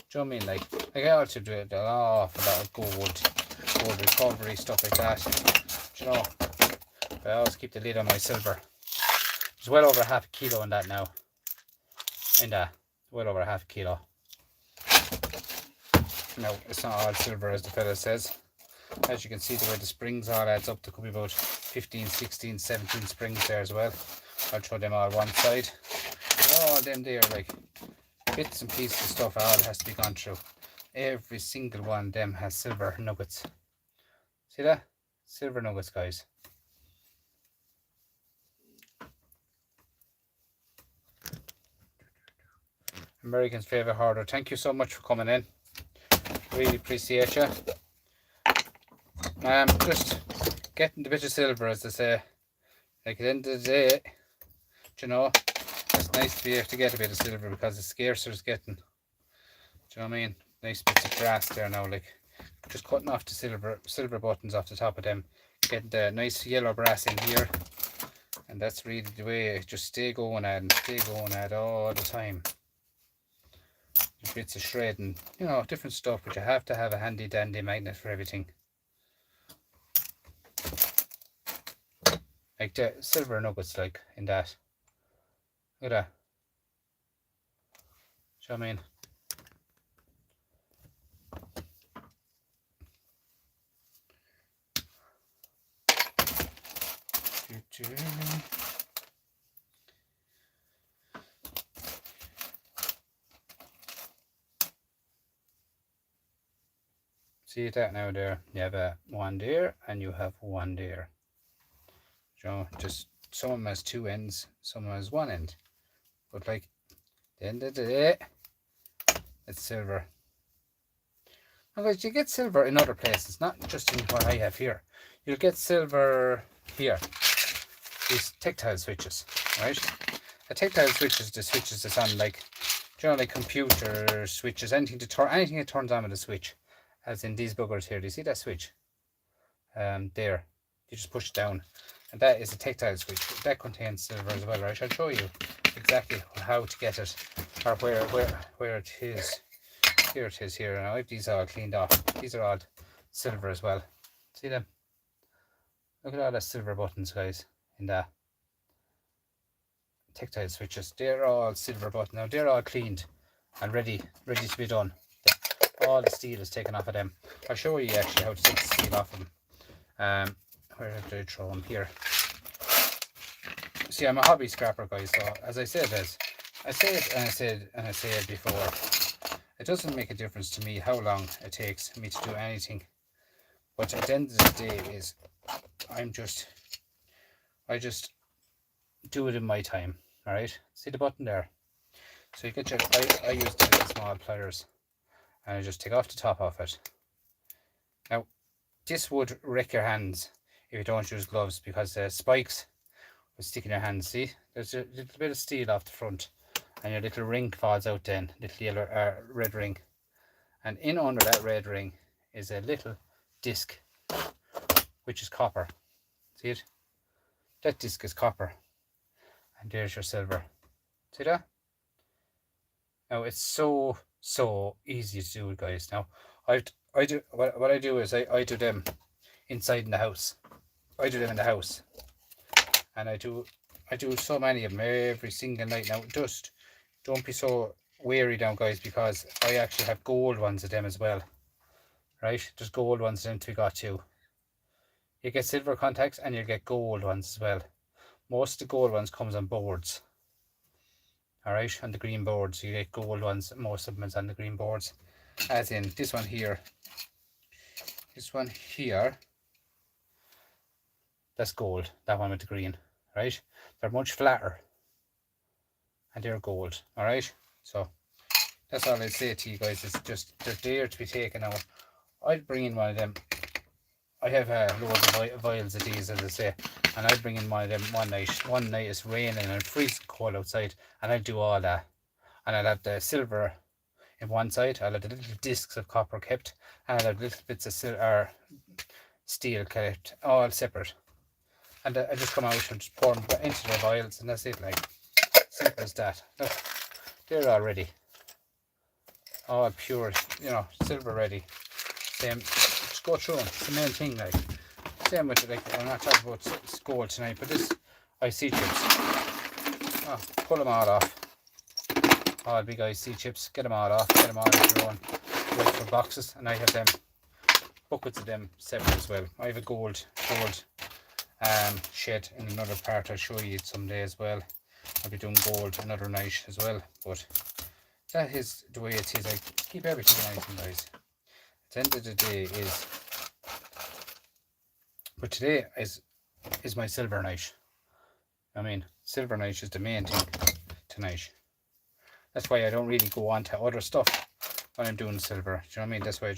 [SPEAKER 1] Do you know what I mean? Like I also do an awful lot of gold recovery, stuff like that. Do you know? But I always keep the lid on my silver. There's well over half a kilo in that now. Well over half a kilo. Now, it's not all silver, as the fella says. As you can see, the way the springs all adds up, there could be about 15, 16, 17 springs there as well. I'll throw them all one side. All them there, like bits and pieces of stuff, all has to be gone through. Every single one of them has silver nuggets. See that? Silver nuggets, guys. American's favourite hoarder. Thank you so much for coming in. Really appreciate you. Just getting the bit of silver, as I say. Like at the end of the day, you know, it's nice to be able to get a bit of silver because the scarcer it's getting. Do you know what I mean? Nice bits of brass there now, like just cutting off the silver buttons off the top of them, getting the nice yellow brass in here, and that's really the way. Just stay going at all the time. Bits of shred and, you know, different stuff, but you have to have a handy dandy magnet for everything. Like the silver nuggets, like in that. Look at that. Do you know what I mean? See that now there? You have one there and you have one there. You know, just some of them has two ends, some of them has one end. But like, at the end of the day, it's silver. Now guys, you get silver in other places, not just in what I have here. You'll get silver here. These tactile switches, right? A tactile switch is the switches that's on, like, generally computer switches, anything that turns on with a switch. As in these buggers here. Do you see that switch? There. You just push it down. And that is a tactile switch. That contains silver as well, right? I'll show you exactly how to get it, or where it is. Here it is here. Now I have these all cleaned off. These are all silver as well. See them? Look at all the silver buttons, guys, in that. Tactile switches. They're all silver buttons. Now they're all cleaned and ready to be done. All the steel is taken off of them. I'll show you actually how to take the steel off of them. Where did I throw them? Here. See, I'm a hobby scrapper, guys. So as I say it before, it doesn't make a difference to me how long it takes me to do anything. But at the end of the day is, I just do it in my time. All right. See the button there. So you get your. I use the little small pliers. And I just take off the top of it. Now, this would wreck your hands if you don't use gloves, because the spikes will stick in your hands. See, there's a little bit of steel off the front, and your little ring falls out then, little yellow red ring. And in under that red ring is a little disc, which is copper. See it? That disc is copper. And there's your silver. See that? Now it's so easy to do it, guys. Now what I do is I do them inside in the house. I do them in the house, and I do so many of them every single night. Now just don't be so wary now, guys, because I actually have gold ones of them as well. Right, there's gold ones of them to be got too. You get silver contacts and you get gold ones as well. Most of the gold ones comes on boards. Alright, on the green boards. You get gold ones, most of them is on the green boards. As in this one here. This one here. That's gold. That one with the green. Right? They're much flatter. And they're gold. Alright? So that's all I'd say to you guys. It's just they're there to be taken out. I'd bring in one of them. I have loads of vials of these, as I say, and I'd bring in one of them one night. One night it's raining and freezing cold outside, and I'd do all that. And I'd have the silver in one side, I'll have the little discs of copper kept, and I'll have little bits of steel kept, all separate. And I just come out and just pour them into the vials, and that's it, like, simple as that. Look, they're all ready. All pure, you know, silver ready. Same. Go through them. It's the main thing, like. Same with it, like, I'm not talking about gold tonight, but this IC chips. Oh, pull them all off. All big IC chips, get them all off, get them all into your own for boxes, and I have them, buckets of them separate as well. I have a gold shed in another part. I'll show you someday as well. I'll be doing gold another night as well, but that is the way it is. I keep everything nice, guys. At the end of the day is, but today is my silver night. I mean, silver night is the main thing tonight. That's why I don't really go on to other stuff when I'm doing silver. Do you know what I mean? That's why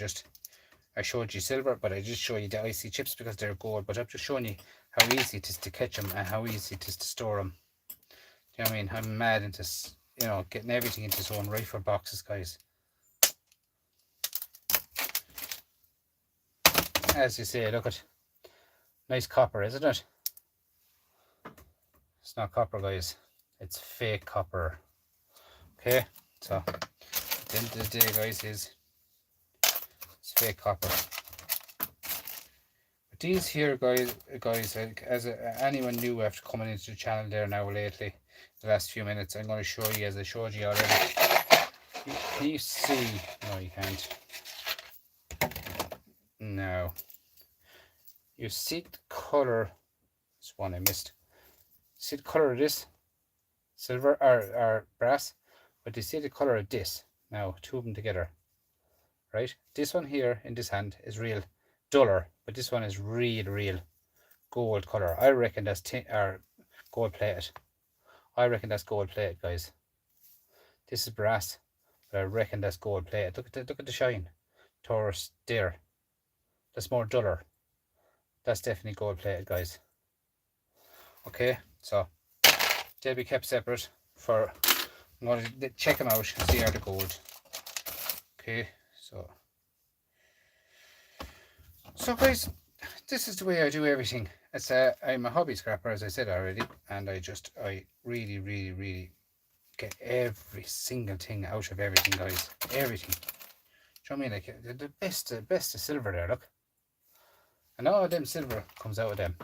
[SPEAKER 1] I showed you silver, but I just show you the IC chips because they're gold. But I'm just showing you how easy it is to catch them and how easy it is to store them. Do you know what I mean? I'm mad into, you know, getting everything into its own rifle boxes, guys. As you say, look at nice copper, isn't it? It's not copper, guys. It's fake copper. Okay, so at the end of the day, guys, it's fake copper. But these here, guys, as anyone new after coming into the channel there now lately, the last few minutes, I'm going to show you, as I showed you already. Can you see? No, you can't. No. You see the color. This one I missed. See the color of this silver or brass, but you see the color of this. Now, two of them together, right? This one here in this hand is real duller, but this one is real gold color. I reckon that's gold plated. I reckon that's gold plated, guys. This is brass, but I reckon that's gold plated. Look at the shine. Taurus there. That's more duller. That's definitely gold plated, guys. Okay, so they'll be kept separate for. I'm going to check them out and see how the gold. Okay, so guys, this is the way I do everything. It's I'm a hobby scrapper, as I said already, and I really get every single thing out of everything, guys. Everything. Do you know what I mean? Like the best of silver there. Look. And all of them silver comes out of them.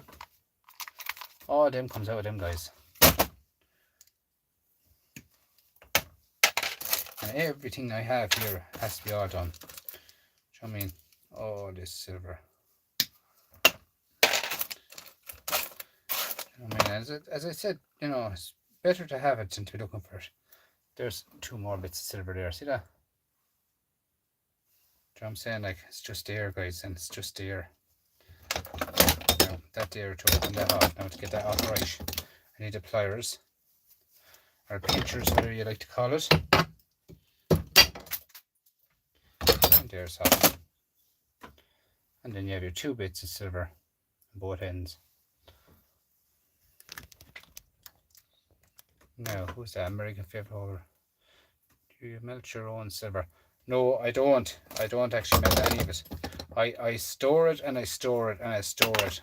[SPEAKER 1] All of them comes out of them, guys. And everything I have here has to be all done. Do you know what I mean? All this silver. Do you know what I mean? As I said, you know, it's better to have it than to be looking for it. There's two more bits of silver there. See that? Do you know what I'm saying? Like, it's just there, guys, and it's just there. Now, that there to open that off. Now, to get that off right, I need the pliers, or pinchers, whatever you like to call it. And there's off. And then you have your two bits of silver on both ends. Now, who's that? American favorite holder. Do you melt your own silver? No, I don't. I don't actually melt any of it. I store it and I store it and I store it.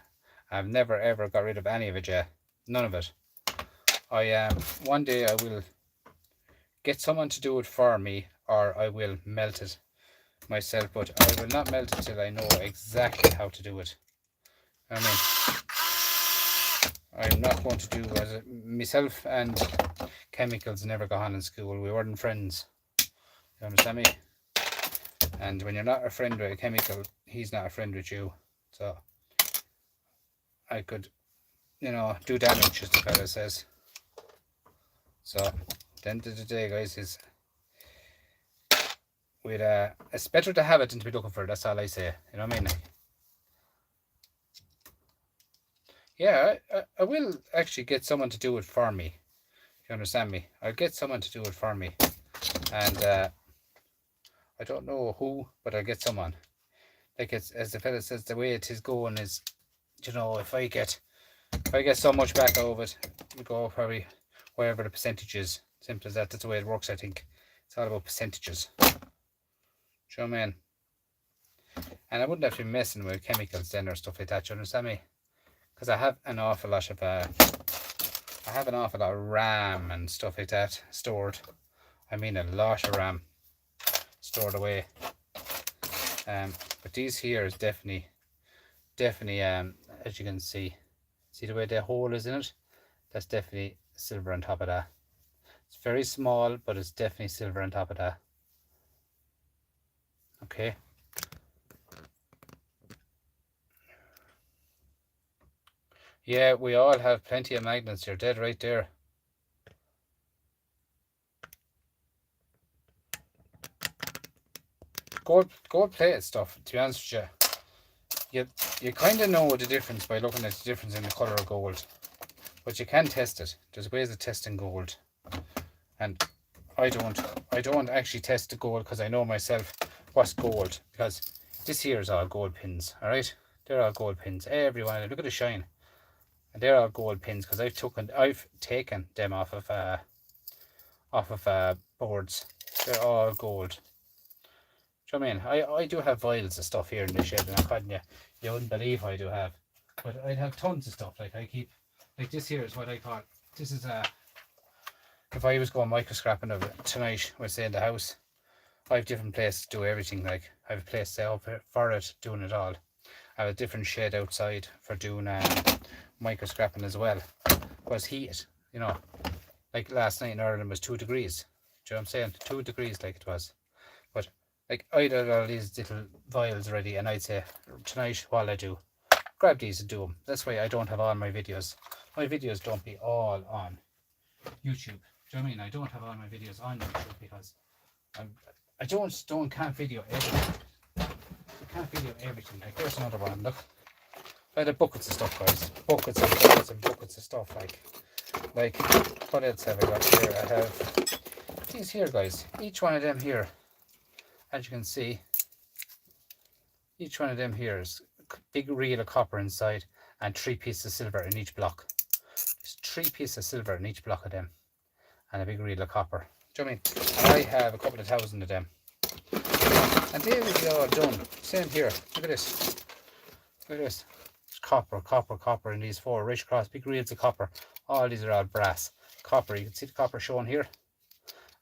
[SPEAKER 1] I've never ever got rid of any of it yet. None of it. One day I will get someone to do it for me, or I will melt it myself, but I will not melt it till I know exactly how to do it. I mean, I'm not going to do as myself, and chemicals never got on in school. We weren't friends. You understand me? And when you're not a friend with a chemical, he's not a friend with you. So I could, you know, do damage, as the fella says. So, at the end of the day, guys, is with it's better to have it than to be looking for it. That's all I say. You know what I mean? Yeah, I will actually get someone to do it for me. If you understand me, I'll get someone to do it for me, and I don't know who, but I'll get someone. Like, it's, as the fella says, the way it is going is, you know, if I get so much back out of it, we go probably wherever the percentage is. Simple as that. That's the way it works, I think. It's all about percentages. Do you know what I mean? And I wouldn't have to be messing with chemicals then or stuff like that. Do you understand me? Because I have an awful lot of RAM and stuff like that stored. I mean, a lot of RAM stored away. But these here is definitely as you can see the way the hole is in it. That's definitely silver on top of that. It's very small, but it's definitely silver on top of that. Okay. Yeah, we all have plenty of magnets. You're dead right there. Gold plated stuff, to be honest with you, you kind of know the difference by looking at the difference in the colour of gold. But you can test it. There's ways of testing gold. And I don't actually test the gold because I know myself what's gold. Because this here is all gold pins, alright? They're all gold pins. Every one of them. Look at the shine. And they're all gold pins because I've taken them off of boards. They're all gold. Do you know what I mean? I do have vials of stuff here in the shed, and I'm telling you, you wouldn't believe I do have. But I'd have tons of stuff. Like I keep, like this here is what I call. This is if I was going micro scrapping of it tonight, we'll say in the house, I have different places to do everything. Like I have a place set up for it, doing it all. I have a different shed outside for doing micro scrapping as well. It was heat, you know. Like last night in Ireland was 2 degrees. Do you know what I'm saying? 2 degrees like it was. But like I'd have all these little vials ready, and I'd say tonight while I do, grab these and do them. That's why I don't have all my videos. My videos don't be all on YouTube. Do you know what I mean? I don't have all my videos on YouTube because I can't video everything. I can't video everything. Like here's another one. Look, I had buckets of stuff, guys. Buckets and buckets and buckets of stuff. Like what else have I got here? I have these here, guys. Each one of them here, as you can see, each one of them here is a big reel of copper inside and 3 pieces of silver in each block. There's 3 pieces of silver in each block of them and a big reel of copper. Do you know what I mean? And I have a couple of thousand of them. And they will be all done. Same here. Look at this. Look at this. It's copper in these 4 rich cross, big reels of copper. All these are all brass. Copper, you can see the copper shown here.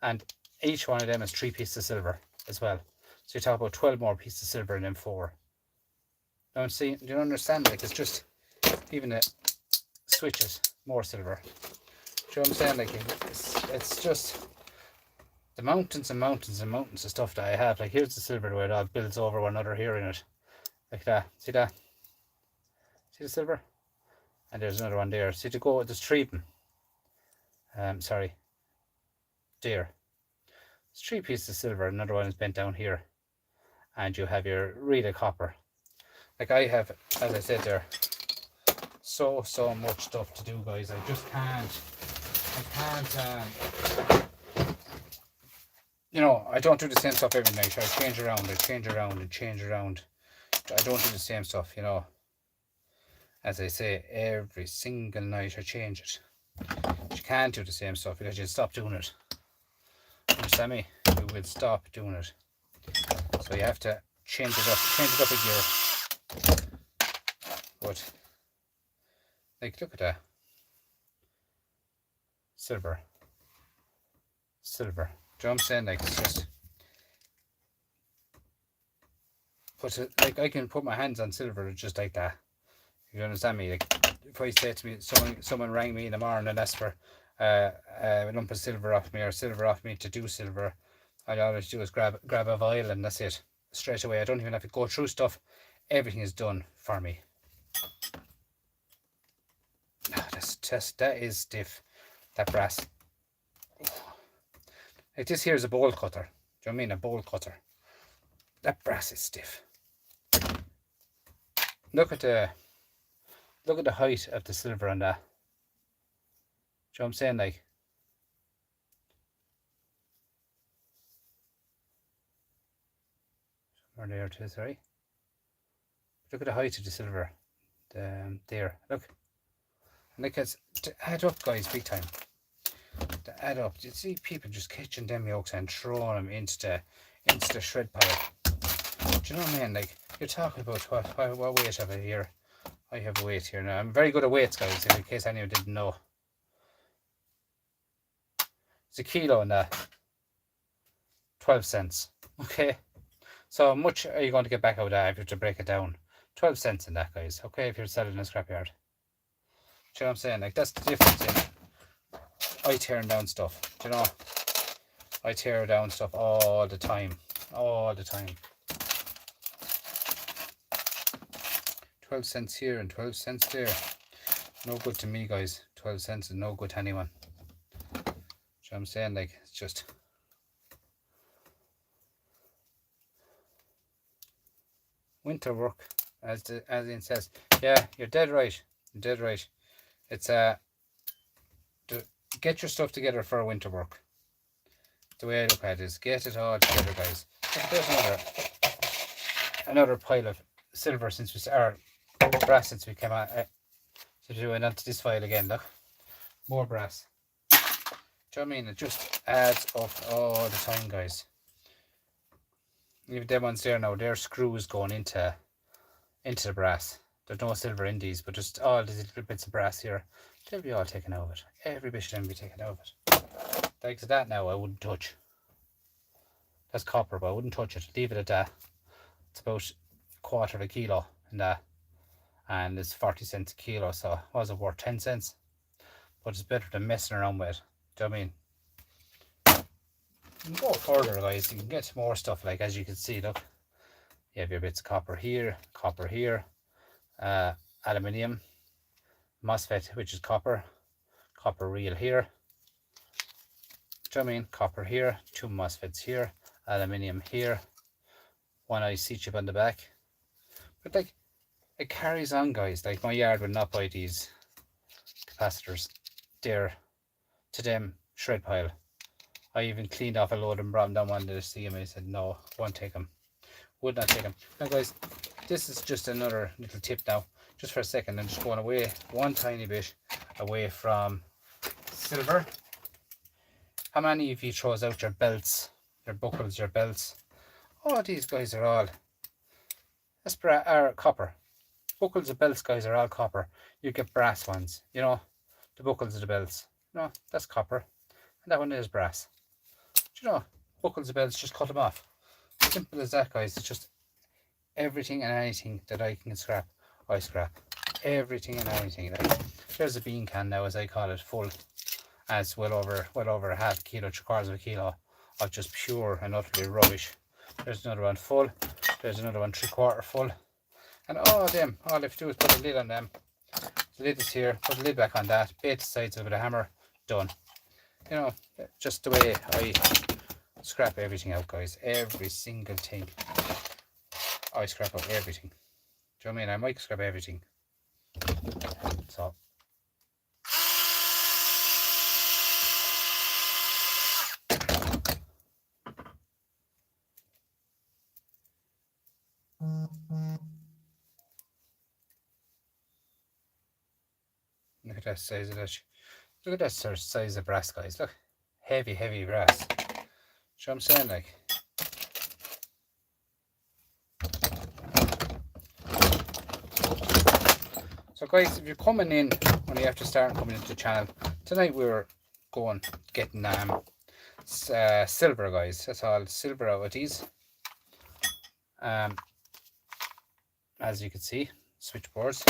[SPEAKER 1] And each one of them is 3 pieces of silver as well. So you talk about 12 more pieces of silver in them 4. Now see, do you understand? Like it's just even the switches, more silver. Do you know what I'm saying? Like it's just the mountains and mountains and mountains of stuff that I have. Like here's the silver where it all builds over one another here in it. Like that. See that? See the silver? And there's another one there. See to go, there's 3 of them. Sorry. There. It's 3 pieces of silver, another one is bent down here. And you have your reel of copper. Like I have, as I said there, so much stuff to do, guys. I just can't, you know, I don't do the same stuff every night. I change around. I don't do the same stuff, you know. As I say, every single night I change it. You can't do the same stuff because you'll stop doing it. Understand me? You will stop doing it. So you have to change it up a gear. But like look at that. Silver. Do you know what I'm saying? Like it's just like I can put my hands on silver just like that. You understand me? Like if I say to me, someone rang me in the morning and asked for a lump of silver off me or silver off me to do silver, all I always do is grab a vial and that's it. Straight away. I don't even have to go through stuff. Everything is done for me. test. That is stiff, that brass. Like this here is a bowl cutter. Do you know what I mean? A bowl cutter. That brass is stiff. Look at the height of the silver on that. Do you know what I'm saying? Like, somewhere there it is, right? Look at the height of the silver. There, look. And like it's to add up, guys, big time. To add up, you see people just catching them yolks and throwing them into the shred pile. Do you know what I mean? Like, you're talking about what weight have I here? I have weight here now. I'm very good at weights, guys, in case anyone didn't know. It's a kilo in that. 12 cents. Okay. So how much are you going to get back out of that if you're to break it down? 12 cents in that, guys. Okay, if you're selling in a scrapyard. Do you know what I'm saying? Like, that's the difference in I tearing down stuff. Do you know? I tear down stuff all the time. All the time. 12 cents here and 12 cents there. No good to me, guys. 12 cents is no good to anyone. Do you know what I'm saying? Like, it's just... winter work, as Ian says. Yeah, you're dead right. You're dead right. It's get your stuff together for winter work. The way I look at it is get it all together, guys. There's another pile of silver since we started, brass since we came out. So we went onto this file again. Look, more brass. Do you know what I mean? It just adds up all the time, guys. Even them ones there now, they're screws going into the brass. There's no silver in these, but just all these little bits of brass here, they'll be all taken out of it. Every bit of them will be taken out of it. Like that now, I wouldn't touch. That's copper, but I wouldn't touch it. Leave it at that. It's about a quarter of a kilo in that, and it's 40 cents a kilo. So what was it worth? 10 cents. But it's better than messing around with it. Do you know what I mean? You can go further, guys. You can get more stuff, like, as you can see, look, you have your bits of copper here, aluminium, MOSFET, which is copper reel here. Do you know what I mean? Copper here, 2 MOSFETs here, aluminium here, 1 IC chip on the back. But like, it carries on, guys. Like, my yard would not buy these capacitors. They're to them shred pile. I even cleaned off a load and brought them down, wanted to see them. I said, no, won't take them. Would not take them. Now, guys, this is just another little tip now. Just for a second, I'm just going away, one tiny bit away from silver. How many of you throws out your belts, your buckles, your belts? Oh, these guys are all copper. Buckles and belts, guys, are all copper. You get brass ones, you know, the buckles of the belts. No, that's copper. And that one is brass. Do you know, buckles and belts, just cut them off. Simple as that, guys. It's just everything and anything that I can scrap, I scrap. Everything and anything. Like, there's a bean can now, as I call it, full. As well over a half kilo, 3/4 of a kilo of just pure and utterly rubbish. There's another one full. There's another one 3/4 full. And all of them, all I have to do is put a lid on them. The lid is here, put the lid back on that, bait the sides with a hammer, done. You know, just the way I scrap everything out, guys. Every single thing. I scrap out everything. Do you know what I mean? I might scrap everything. So. Look at that size of that. Look at that size of brass, guys. Look. Heavy brass. See what I'm saying? Like. So, guys, if you're coming in, when you have to start coming into the channel, tonight we were getting silver, guys. That's all silver out of these. As you can see, switchboards.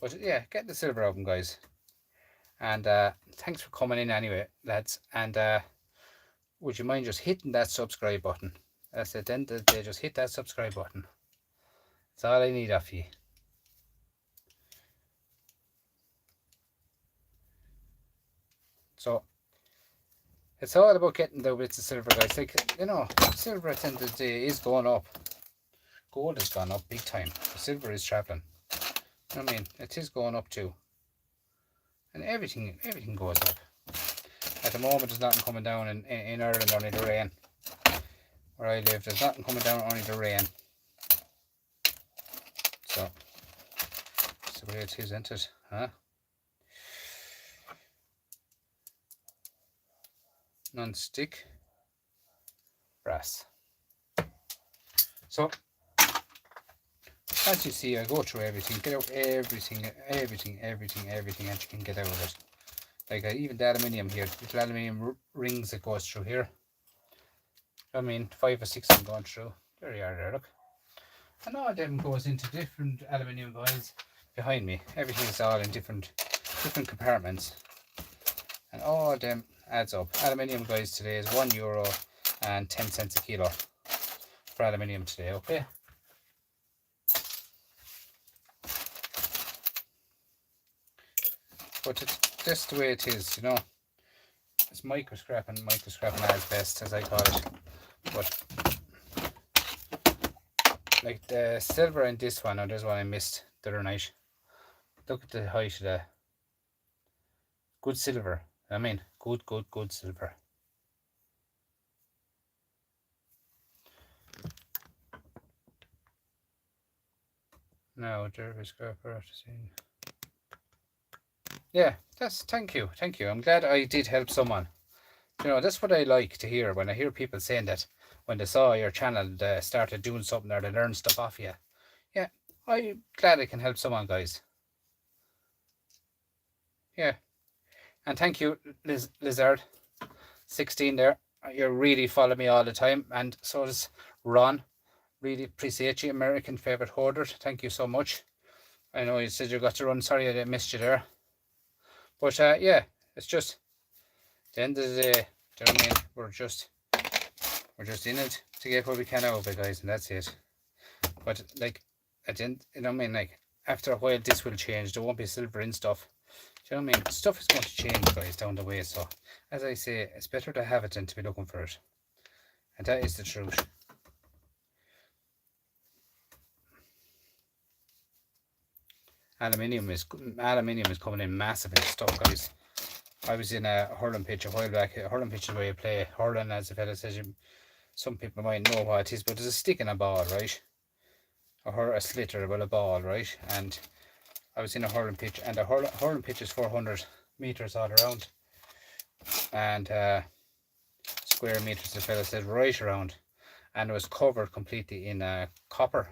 [SPEAKER 1] But yeah, get the silver out of them, guys. And thanks for coming in anyway, lads. And would you mind just hitting that subscribe button? That's at the end of the day, just hit that subscribe button. That's all I need off you. So it's all about getting the bits of silver, guys. Like, you know, silver at the end of the day is going up. Gold has gone up big time. The silver is traveling. I mean, it is going up too. And everything goes up. At the moment, there's nothing coming down in Ireland, only the rain. Where I live, there's nothing coming down, only the rain. So, that's the way it is, isn't it? Huh? Non-stick brass. So, as you see, I go through everything, get out everything that you can get out of it. Like even the aluminium here, little aluminium rings that goes through here. I mean, 5 or 6 of them going through. There you are there, look. And all of them goes into different aluminium vials behind me. Everything is all in different compartments. And all of them adds up. Aluminium, guys, today is €1.10 a kilo for aluminium today, okay? But it's just the way it is, you know. It's microscrapping as best, as I call it. But like the silver in this one, there's one I missed the other night. Look at the height of the good silver. I mean, good silver. Now, Derby scrapper. Yeah, thank you. I'm glad I did help someone. You know, that's what I like to hear when I hear people saying that when they saw your channel, they started doing something or they learned stuff off you. Yeah, I'm glad I can help someone, guys. Yeah, and thank you, Lizard16 there. You really follow me all the time, and so does Ron. Really appreciate you, American favorite hoarder. Thank you so much. I know you said you got to run. Sorry I missed you there. But yeah, it's just the end of the day. Do you know what I mean? We're just in it to get what we can out of it, guys, and that's it. But like at the end, you know what I mean? Like after a while, this will change. There won't be silver in stuff. Do you know what I mean? Stuff is going to change, guys, down the way. So as I say, it's better to have it than to be looking for it, and that is the truth. Aluminium is coming in massive in stuff, guys. I was in a hurling pitch a while back. A hurling pitch is where you play hurling, as the fella says. Some people might know what it is, but there's a stick and a ball, right? A slitter, well, a ball, right? And I was in a hurling pitch, and the hurling pitch is 400 meters all around, and square meters, the fella said, right around, and it was covered completely in copper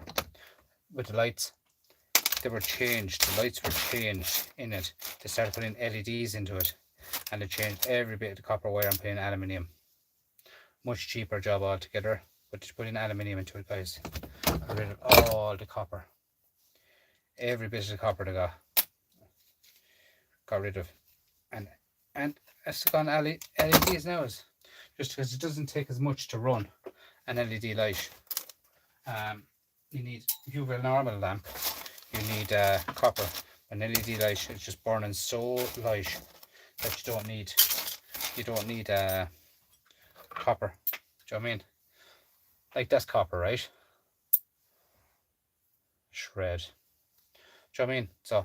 [SPEAKER 1] with the lights. They were changed. The lights were changed in it. They started putting LEDs into it, and they changed every bit of the copper wire and put in aluminium. Much cheaper job altogether, but to put in aluminium into it, guys. Got rid of all the copper. Every bit of the copper they got rid of. And it's gone LEDs now, is just because it doesn't take as much to run an LED light. You need, if you have a normal lamp, you need copper. An LED light is just burning so light that you don't need copper. Do you know what I mean? Like that's copper, right? Shred. Do you know what I mean? So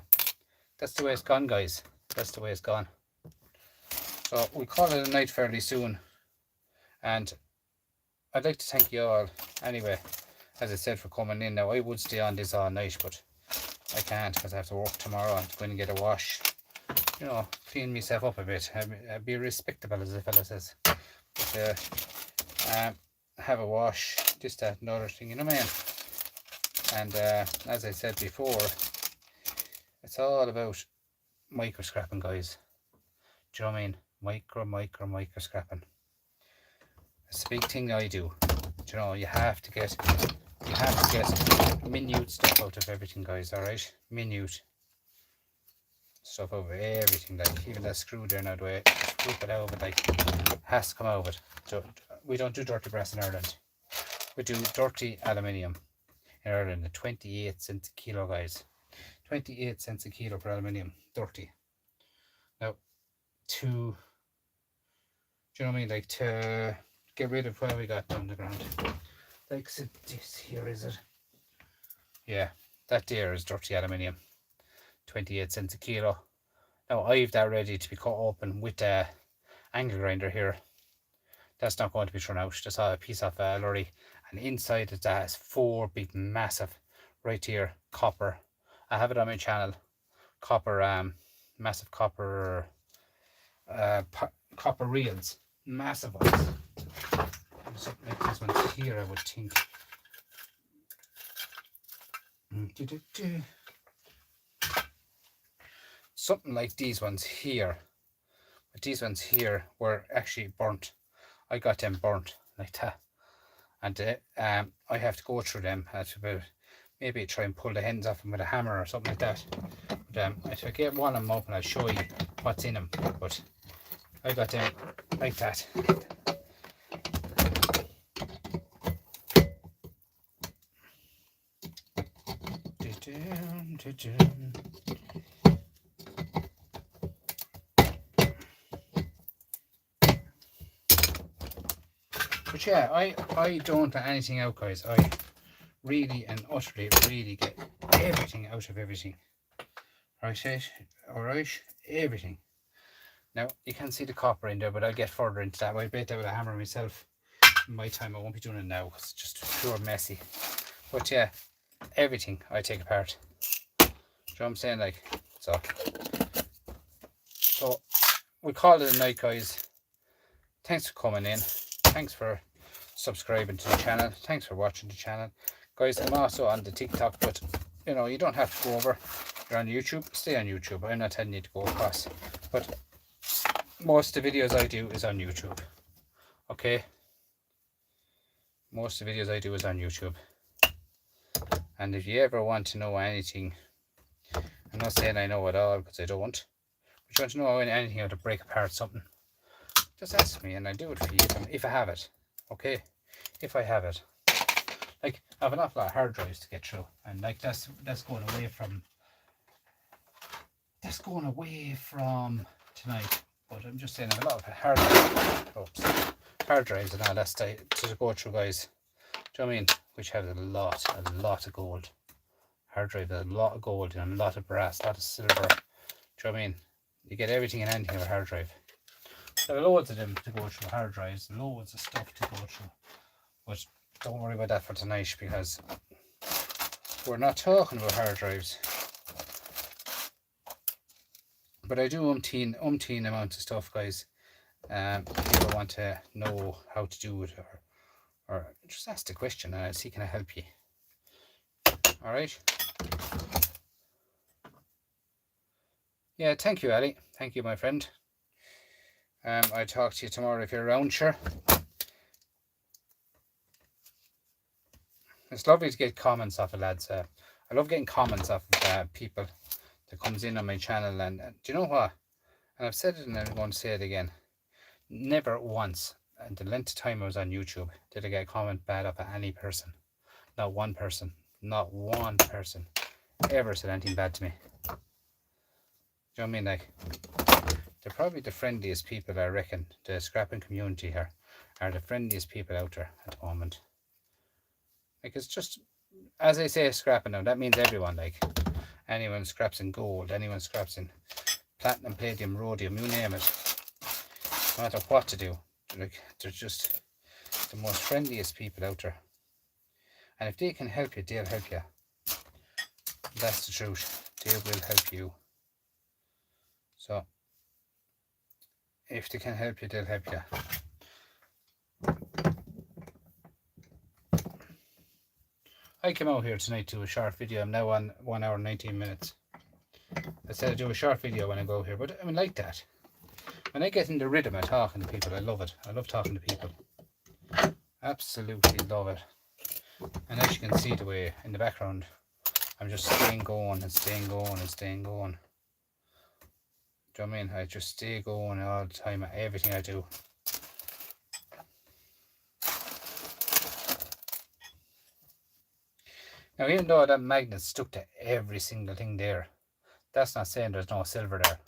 [SPEAKER 1] that's the way it's gone, guys. That's the way it's gone. So we'll call it a night fairly soon, and I'd like to thank you all anyway, as I said, for coming in. Now I would stay on this all night, but I can't because I have to work tomorrow. I'm going to get a wash, you know, clean myself up a bit. I'd be respectable, as the fella says. But have a wash, this, that, and other thing, you know what I mean? And as I said before, it's all about micro scrapping, guys. Do you know what I mean? Micro scrapping. It's a big thing I do. Do you know, you have to get minute stuff out of everything, guys. All right, minute stuff over everything. Like even that screw there, now the way screw it out of it, like has to come out of it. So we don't do dirty brass in Ireland. We do dirty aluminium in Ireland at 28 cents a kilo, guys. 28 cents a kilo for aluminium, dirty. Now, to Do you know what I mean? Like to get rid of what we got down the ground. Like so this here, is it? Yeah, that there is dirty aluminium. 28 cents a kilo. Now I've that ready to be cut open with the angle grinder here. That's not going to be thrown out. Just a piece of lorry, and inside it has 4 big massive, right here, copper. I have it on my channel. Copper, massive copper, copper reels, massive ones. Something like this one here, I would think. Something like these ones here. But these ones here were actually burnt. I got them burnt like that. And I have to go through them. I have to maybe try and pull the ends off them with a hammer or something like that. But if I get one of them open, I'll show you what's in them. But I got them like that. But yeah, I don't let anything out, guys. I really and utterly really get everything out of everything. Alright, everything. Now you can see the copper in there, but I'll get further into that. I bet that with a hammer myself. In my time, I won't be doing it now. It's just pure messy. But yeah, everything I take apart. Do you know what I'm saying? Like so we call it a night, guys. Thanks for coming in. Thanks for subscribing to the channel. Thanks for watching the channel, guys. I'm also on the TikTok, but you know, you don't have to go over. You're on YouTube, stay on YouTube. I'm not telling you to go across, but most of the videos I do is on YouTube. Okay, most of the videos I do is on YouTube. And if you ever want to know anything, I'm not saying I know it all, because I don't, but you want to know anything how to break apart something, just ask me and I do it for you if I have it. Okay, if I have it. Like, I have an awful lot of hard drives to get through, and like that's going away from tonight. But I'm just saying, I have a lot of hard drives and all that stuff to go through, guys. Do you know what I mean? Which have a lot of gold. Hard drive, a lot of gold and a lot of brass, a lot of silver. Do you know what I mean? You get everything and anything with a hard drive. There are loads of them to go through, hard drives, loads of stuff to go through. But don't worry about that for tonight, because we're not talking about hard drives. But I do umpteen amounts of stuff, guys. If you want to know how to do it, or just ask the question and I'll see can I help you. Alright. Yeah, thank you, Ali. Thank you, my friend. I'll talk to you tomorrow if you're around, sure. It's lovely to get comments off of lads. I love getting comments off of people that comes in on my channel, and do you know what? And I've said it and I'm going to say it again. Never once, in the length of time I was on YouTube, did I get a comment bad off of any person. Not one person. Not one person ever said anything bad to me. Do you know what I mean? Like, they're probably the friendliest people, I reckon. The scrapping community here are the friendliest people out there at the moment. Like, it's just, as I say, scrapping now, that means everyone. Like, anyone scraps in gold, anyone scraps in platinum, palladium, rhodium, you name it. No matter what to do, like, they're just the most friendliest people out there. And if they can help you, they'll help you. That's the truth. They will help you. So, if they can help you, they'll help you. I came out here tonight to do a short video. I'm now on 1 hour and 19 minutes. I said I'd do a short video when I go here, but I mean, like that. When I get in the rhythm of talking to people, I love it. I love talking to people. Absolutely love it. And as you can see the way in the background, I'm just staying going and staying going and staying going. Do you know what I mean? I just stay going all the time at everything I do. Now, even though that magnet stuck to every single thing there, that's not saying there's no silver there.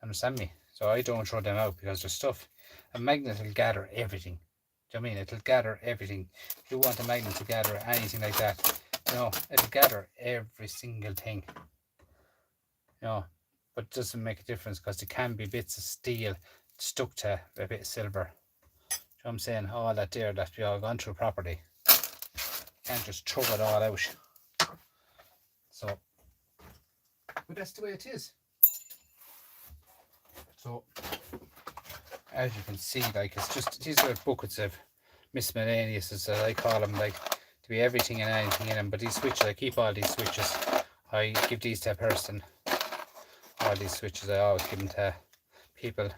[SPEAKER 1] Understand me? So I don't throw them out because there's stuff. A magnet will gather everything. Do you know what I mean? It'll gather everything. If you want a magnet to gather anything like that, it'll gather every single thing. But it doesn't make a difference because there can be bits of steel stuck to a bit of silver. You know what I'm saying? All that there, that's be all gone through properly. Can't just throw it all out. So, but that's the way it is. So, as you can see, like, it's just, these are buckets of miscellaneous, as I call them, like, to be everything and anything in them. But these switches, I keep all these switches. I give these to a person. All these switches, I always give them to people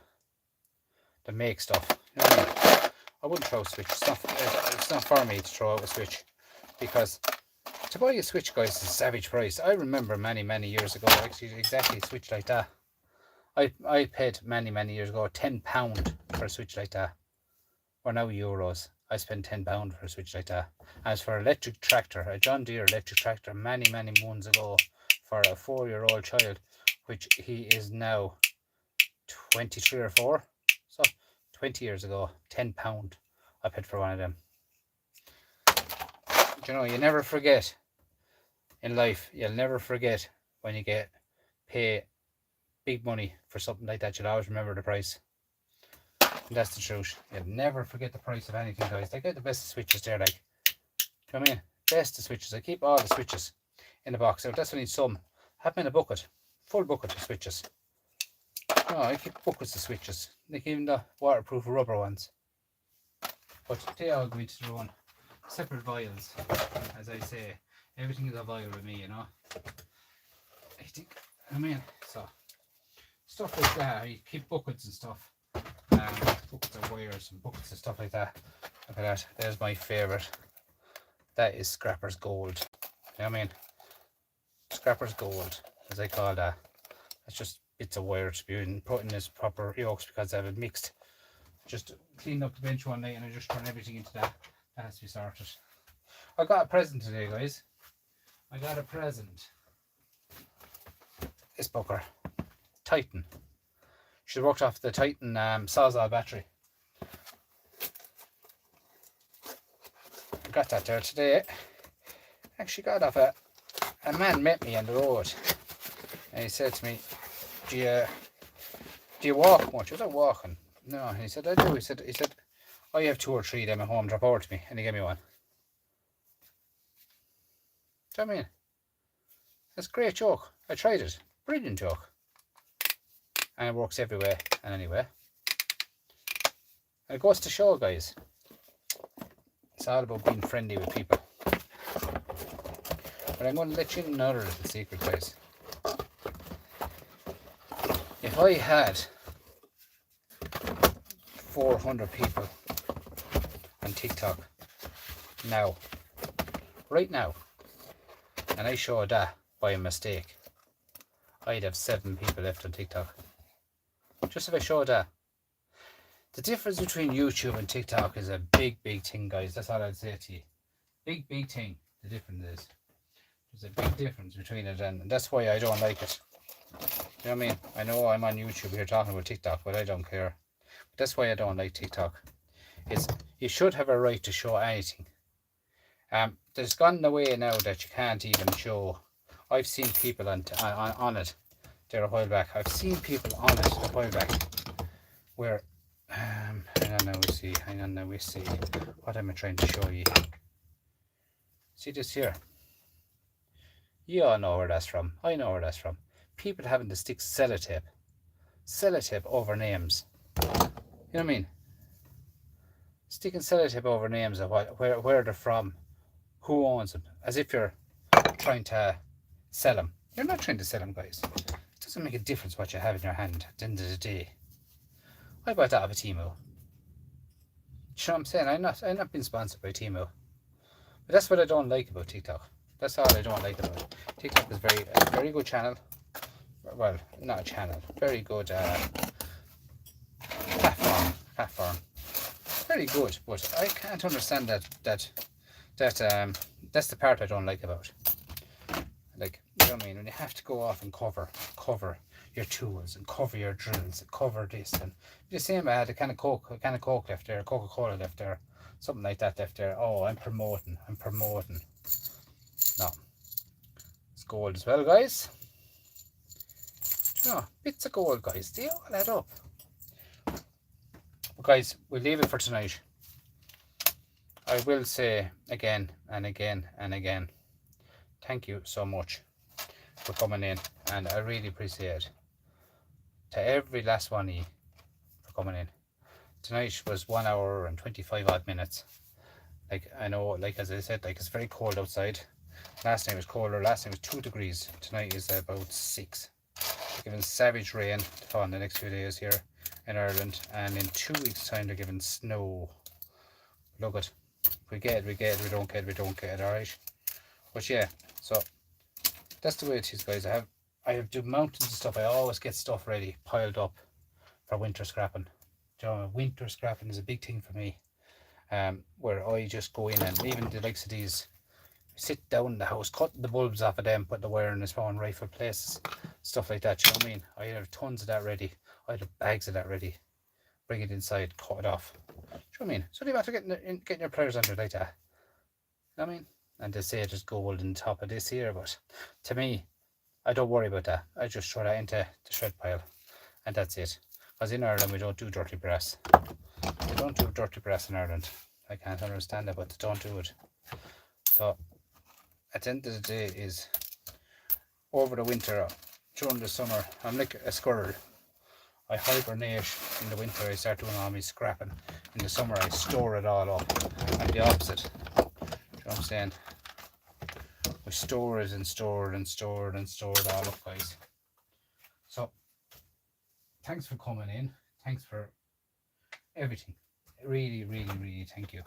[SPEAKER 1] that make stuff. You know what I mean? I wouldn't throw a switch. It's not for me to throw out a switch, because to buy a switch, guys, is a savage price. I remember many years ago, actually, exactly a switch like that. I paid many years ago £10 for a switch like that. Or now euros. I spent £10 for a switch like that. As for electric tractor, a John Deere electric tractor, many moons ago, for a 4-year-old child, which he is now 23 or 4. So 20 years ago, £10 I paid for one of them. You never forget in life. You'll never forget when you pay big money for something like that. You'll always remember the price. And that's the truth. You'll never forget the price of anything, guys. They get the best of switches there, like. Do you know what I mean? Best of switches. I keep all the switches in the box. I definitely need some. Have them in a bucket. Full bucket of switches. No, I keep buckets of switches. Like even the waterproof rubber ones. But they all go into their own separate vials. As I say, everything is a vial with me, I think, so stuff like that. I keep buckets and stuff. Buckets of wires and buckets of stuff like that. Look at that. There's my favourite. That is Scrapper's Gold. You know what I mean? Scrapper's Gold, as I call that. That's just bits of wire to be put in this proper yokes because I have it mixed. Just cleaned up the bench one night and I just turned everything into that. That has to be sorted. I got a present today, guys. I got a present. This booker. Titan. She worked off the Titan Sawzall battery. I got that there today. Actually got off a man met me on the road and he said to me, do you walk much? I was like, walking. No, and he said, I do. He said, I have 2 or 3 of them at home, drop over to me, and he gave me one. Do you know what I mean? That's a great joke. I tried it. Brilliant joke. And it works everywhere and anywhere. And it goes to show, guys, it's all about being friendly with people. But I'm going to let you in another little secret, guys. If I had 400 people on TikTok now, right now, and I showed that by a mistake, I'd have 7 people left on TikTok. Just if I showed that. The difference between YouTube and TikTok is a big thing, guys. That's all I'd say to you. Big thing. The difference is. There's a big difference between it, and that's why I don't like it. You know what I mean? I know I'm on YouTube here talking about TikTok, but I don't care. But that's why I don't like TikTok. You should have a right to show anything. There's gone the way now that you can't even show. I've seen people on it there a while back. I've seen people on it a while back where hang on now we see what am I trying to show you. See this here? You all know where that's from. I know where that's from. People having to stick sellotape over names. You know what I mean? Sticking sellotape over names of where they're from, who owns them, as if you're trying to sell them. You're not trying to sell them, guys. It doesn't make a difference what you have in your hand at the end of the day. I bought that off of Temu. You know what I'm saying? I'm not being sponsored by Temu. But that's what I don't like about TikTok. That's all I don't like about it. TikTok is a very good channel. Well, not a channel. Very good platform. Very good, but I can't understand that's the part I don't like about it. Like, you know what I mean? When you have to go off and cover, your tools and cover your drills and cover this. And the same, I had a can of Coke left there, Coca-Cola left there, something like that left there. Oh, I'm promoting. No, it's gold as well, guys. You know, bits of gold, guys, they all add up. But guys, we'll leave it for tonight. I will say again and again and again, thank you so much for coming in, and I really appreciate it. To every last one of you for coming in. Tonight was 1 hour and 25 odd minutes. Like, I know, like as I said, like, it's very cold outside. Last night was colder. Last night was 2 degrees. Tonight is about 6. They're giving savage rain to fall in the next few days here in Ireland, and in 2 weeks time they're giving snow. Look at, we get it, we don't get it, alright? But yeah, so that's the way it is, guys. I have do mountains of stuff. I always get stuff ready, piled up for winter scrapping. You know, winter scrapping is a big thing for me. Where I just go in, and even the likes of these, sit down in the house, cut the bulbs off of them, put the wire in the spawn rifle places, stuff like that. You know what I mean? I have tons of that ready. I have bags of that ready. Bring it inside, cut it off. Do you know what I mean? So you have to getting your pliers under like that. You know what I mean? And they say there's gold on top of this here, but to me, I don't worry about that. I just throw that into the shred pile, and that's it. Because in Ireland we don't do dirty brass. They don't do dirty brass in Ireland. I can't understand that, but they don't do it. So at the end of the day is, over the winter, during the summer, I'm like a squirrel. I hibernate in the winter. I start doing all my scrapping. In the summer I store it all up. I'm the opposite. Do you know what I'm saying? We store it and store it and store it and store it all up, guys. So thanks for coming in. Thanks for everything. Really, really, really thank you.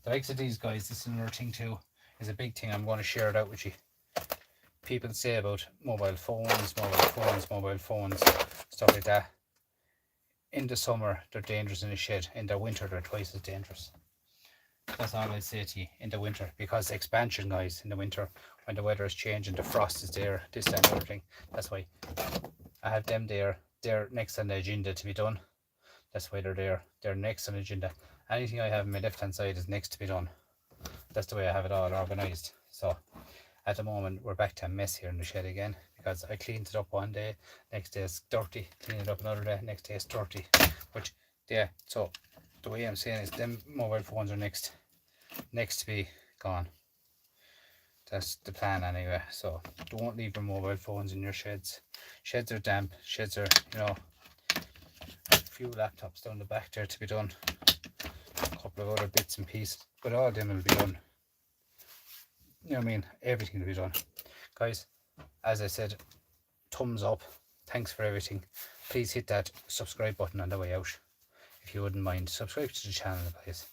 [SPEAKER 1] The likes of these guys, this is another thing too, is a big thing. I'm going to share it out with you. People say about mobile phones, stuff like that. In the summer, they're dangerous in the shed. In the winter, they're twice as dangerous. That's all I say to you, in the winter, because expansion, guys, in the winter, when the weather is changing, the frost is there, this and everything. That's why I have them there. They're next on the agenda to be done. That's why they're there. They're next on the agenda. Anything I have on my left hand side is next to be done. That's the way I have it all organised. So at the moment we're back to a mess here in the shed again, because I cleaned it up one day, next day it's dirty, clean it up another day, next day it's dirty. But yeah, so the way I'm saying is them mobile phones are next to be gone. That's the plan anyway. So don't leave your mobile phones in your sheds. Sheds are damp, sheds are, you know, a few laptops down the back there to be done, a couple of other bits and pieces, but all of them will be done. You know what I mean? Everything will be done, guys. As I said, thumbs up, thanks for everything. Please hit that subscribe button on the way out, if you wouldn't mind. Subscribe to the channel, guys.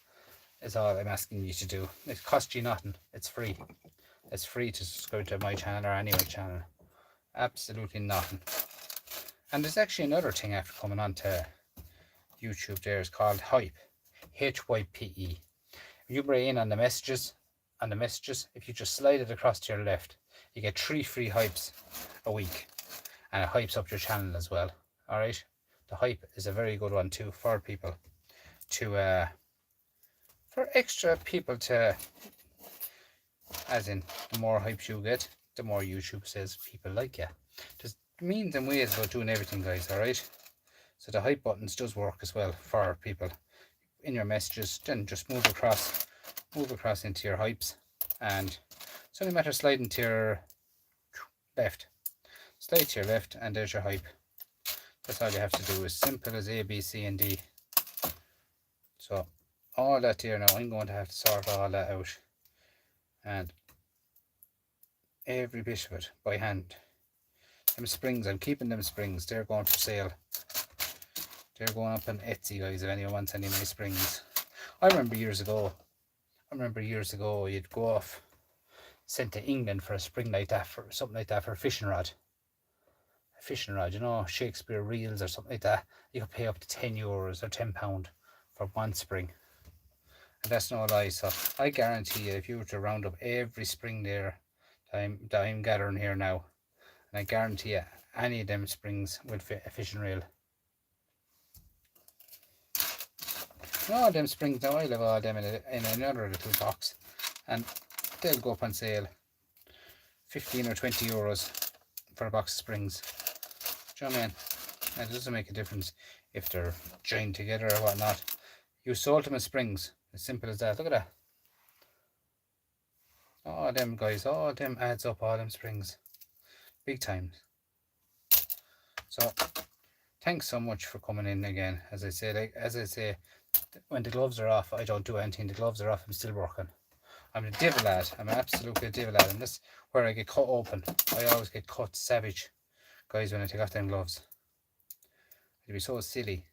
[SPEAKER 1] It's all I'm asking you to do. It costs you nothing. It's free. It's free to subscribe to my channel or any channel. Absolutely nothing. And there's actually another thing after coming on to YouTube there. It's called Hype. HYPE. You bring in on the messages, if you just slide it across to your left, you get 3 free hypes a week, and it hypes up your channel as well. Alright, the hype is a very good one too for people to for extra people to, as in, the more hypes you get, the more YouTube says people like you. There's means and ways about doing everything, guys. Alright, so the hype buttons does work as well for people in your messages. Then just move across into your hypes, and it's only a matter of sliding to your left. Slide to your left and there's your hype. That's all you have to do. As simple as A, B, C and D. So all that here now, I'm going to have to sort all that out, and every bit of it by hand. Them springs, I'm keeping them springs. They're going for sale. They're going up on Etsy, guys, if anyone wants any of my springs. I remember years ago you'd go off, sent to England for a spring like that, for something like that, for a fishing rod. A fishing rod, you know, Shakespeare reels or something like that. You could pay up to €10 or £10 for one spring. And that's no lie. So I guarantee you, if you were to round up every spring there that I'm gathering here now, and I guarantee you any of them springs will fit a fishing reel. All them springs now, I'll have all them in another little box, and they'll go up on sale 15 or 20 euros for a box of springs. Do you know what I mean? And it doesn't make a difference if they're joined together or whatnot. Use Ultimate springs, as simple as that. Look at that. All them guys, all them adds up, all them springs. Big time. So thanks so much for coming in again. As I say, when the gloves are off, I don't do anything. The gloves are off, I'm still working. I'm a devil lad. I'm absolutely a devil lad. And this where I get cut open. I always get cut savage, guys, when I take off them gloves. It'd be so silly.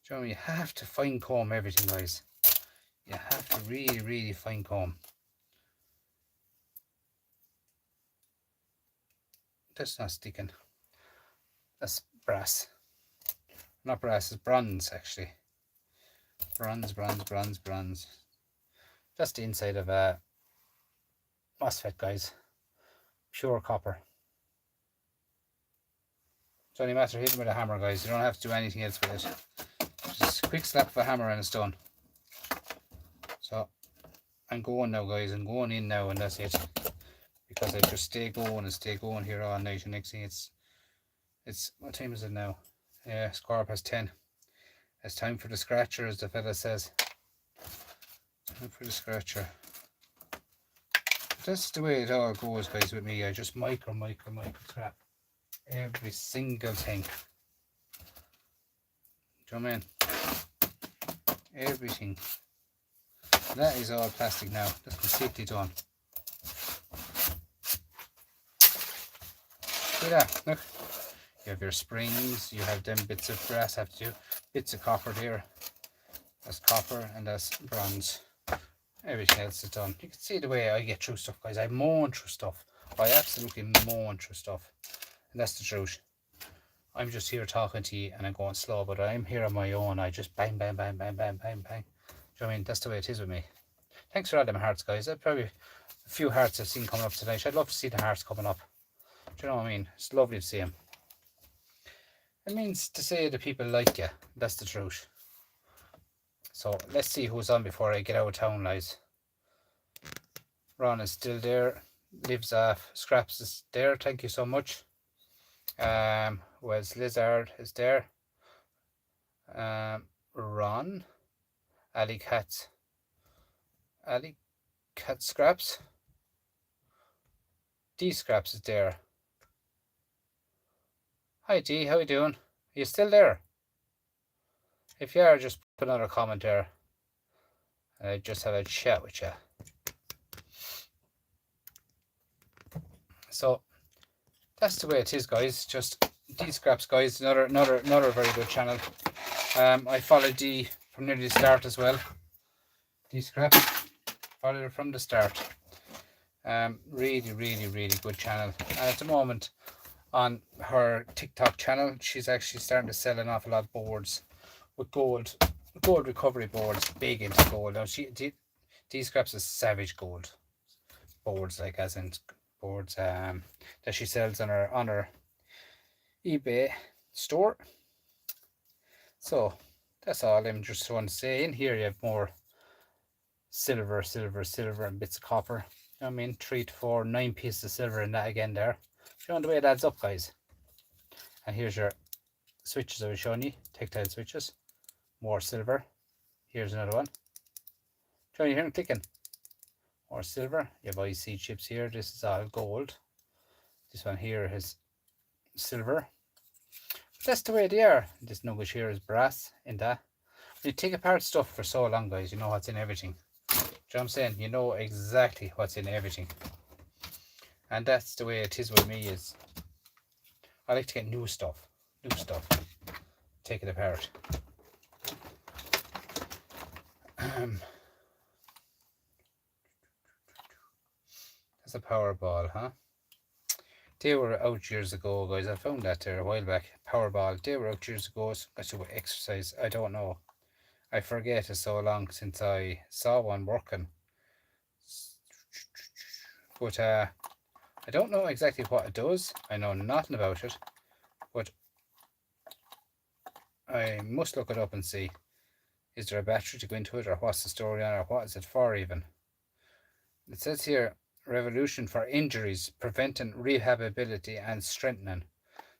[SPEAKER 1] Do you know, you have to fine comb everything, guys. You have to really, really fine comb. That's not sticking. That's brass. Not brass, it's bronze actually. Bronze. Just the inside of a MOSFET, guys. Pure copper. It's only a matter of hitting with a hammer, guys. You don't have to do anything else with it. Just a quick slap of a hammer and it's done. So I'm going now, guys. I'm going in now, and that's it. Because I just stay going here all night. And next thing it's what time is it now? Yeah, it's 10:15. It's time for the scratcher, as the fella says. Time for the scratcher. That's the way it all goes, guys, with me. I just micro crap every single thing. Do you know what I mean? Everything. That is all plastic now. That's completely done. See that? Look. You have your springs, you have them bits of brass, have to do bits of copper there. That's copper and that's bronze. Everything else is done. You can see the way I get through stuff, guys. I moan through stuff. I absolutely moan through stuff. And that's the truth. I'm just here talking to you and I'm going slow, but I'm here on my own. I just bang. Do you know what I mean? That's the way it is with me. Thanks for all them hearts, guys. There's probably a few hearts I've seen coming up tonight. I'd love to see the hearts coming up. Do you know what I mean? It's lovely to see them. It means to say that people like you. That's the truth. So let's see who's on before I get out of town, guys. Ron is still there. Lives off. Scraps is there. Thank you so much. Wes Lizard is there. Ron. Ali Cat Scraps. D Scraps is there. Hi D, how you doing? Are you still there? If you are, just put another comment there. And I just have a chat with you. So that's the way it is, guys. Just D Scraps, guys. Another very good channel. I followed D from nearly the start as well. D Scraps, followed her from the start. Really good channel. And at the moment, on her TikTok channel, she's actually starting to sell an awful lot of boards with gold recovery boards, big into gold. Now D Scraps is savage gold boards, like as in boards that she sells on her eBay store. So that's all I'm just want to say. In here you have more silver and bits of copper. You know what I mean? 3 to 4, 9 pieces of silver in that again there. You know the way it adds up, guys. And here's your switches I was showing you, tactile switches. More silver. Here's another one. Do you hear them clicking? More silver. You have IC chips here. This is all gold. This one here is silver. But that's the way they are. This nugget here is brass in that. When you take apart stuff for so long, guys, you know what's in everything. Do you know what I'm saying? You know exactly what's in everything. And that's the way it is with me. Is I like to get new stuff. Take it apart. That's a Powerball, huh? They were out years ago, guys. I found that there a while back. Powerball. They were out years ago. I should exercise. I don't know. I forget. It's so long since I saw one working. But I I don't know exactly what it does. I know nothing about it, but I must look it up and see. Is there a battery to go into it, or what's the story on it, or what is it for even? It says here, revolution for injuries, preventing, rehabilitation and strengthening.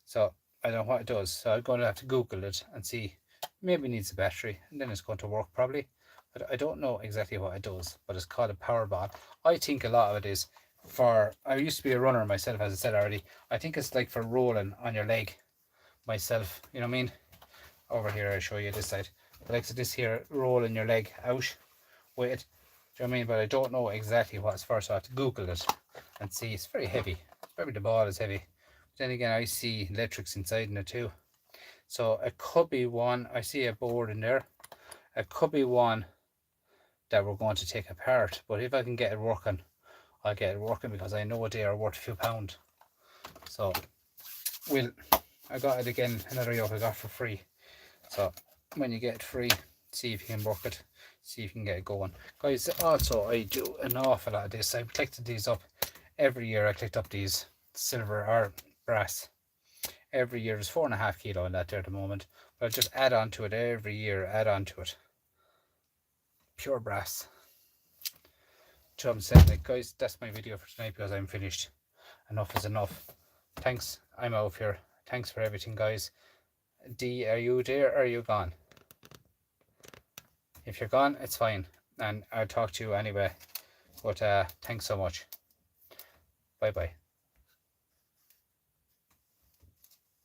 [SPEAKER 1] So I don't know what it does. So I'm going to have to Google it and see. Maybe it needs a battery, and then it's going to work probably. But I don't know exactly what it does. But it's called a power ball. I think a lot of it is for. I used to be a runner myself, as I said already. I think it's like for rolling on your leg myself. You know what I mean? Over here, I'll show you this side. But like this here, rolling your leg out with it. Do you know what I mean? But I don't know exactly what it's for, so I have to Google it and see. It's very heavy. Probably the ball is heavy. But then again, I see electrics inside in it too. So it could be one. I see a board in there. It could be one that we're going to take apart. But if I can get it working, I'll get it working, because I know they are worth a few pound. So I got it again, another yoke I got for free. So when you get it free, see if you can work it, see if you can get it going. Guys, also I do an awful lot of this. I've collected these up every year. I collect up these silver or brass. Every year is 4.5 kilo in that there at the moment. But I just add on to it every year, add on to it. Pure brass. So I'm saying, like, guys, that's my video for tonight, because I'm finished. Enough is enough. Thanks, I'm out here. Thanks for everything, guys. D, are you there or are you gone? If you're gone, it's fine, and I'll talk to you anyway. But thanks so much. Bye bye.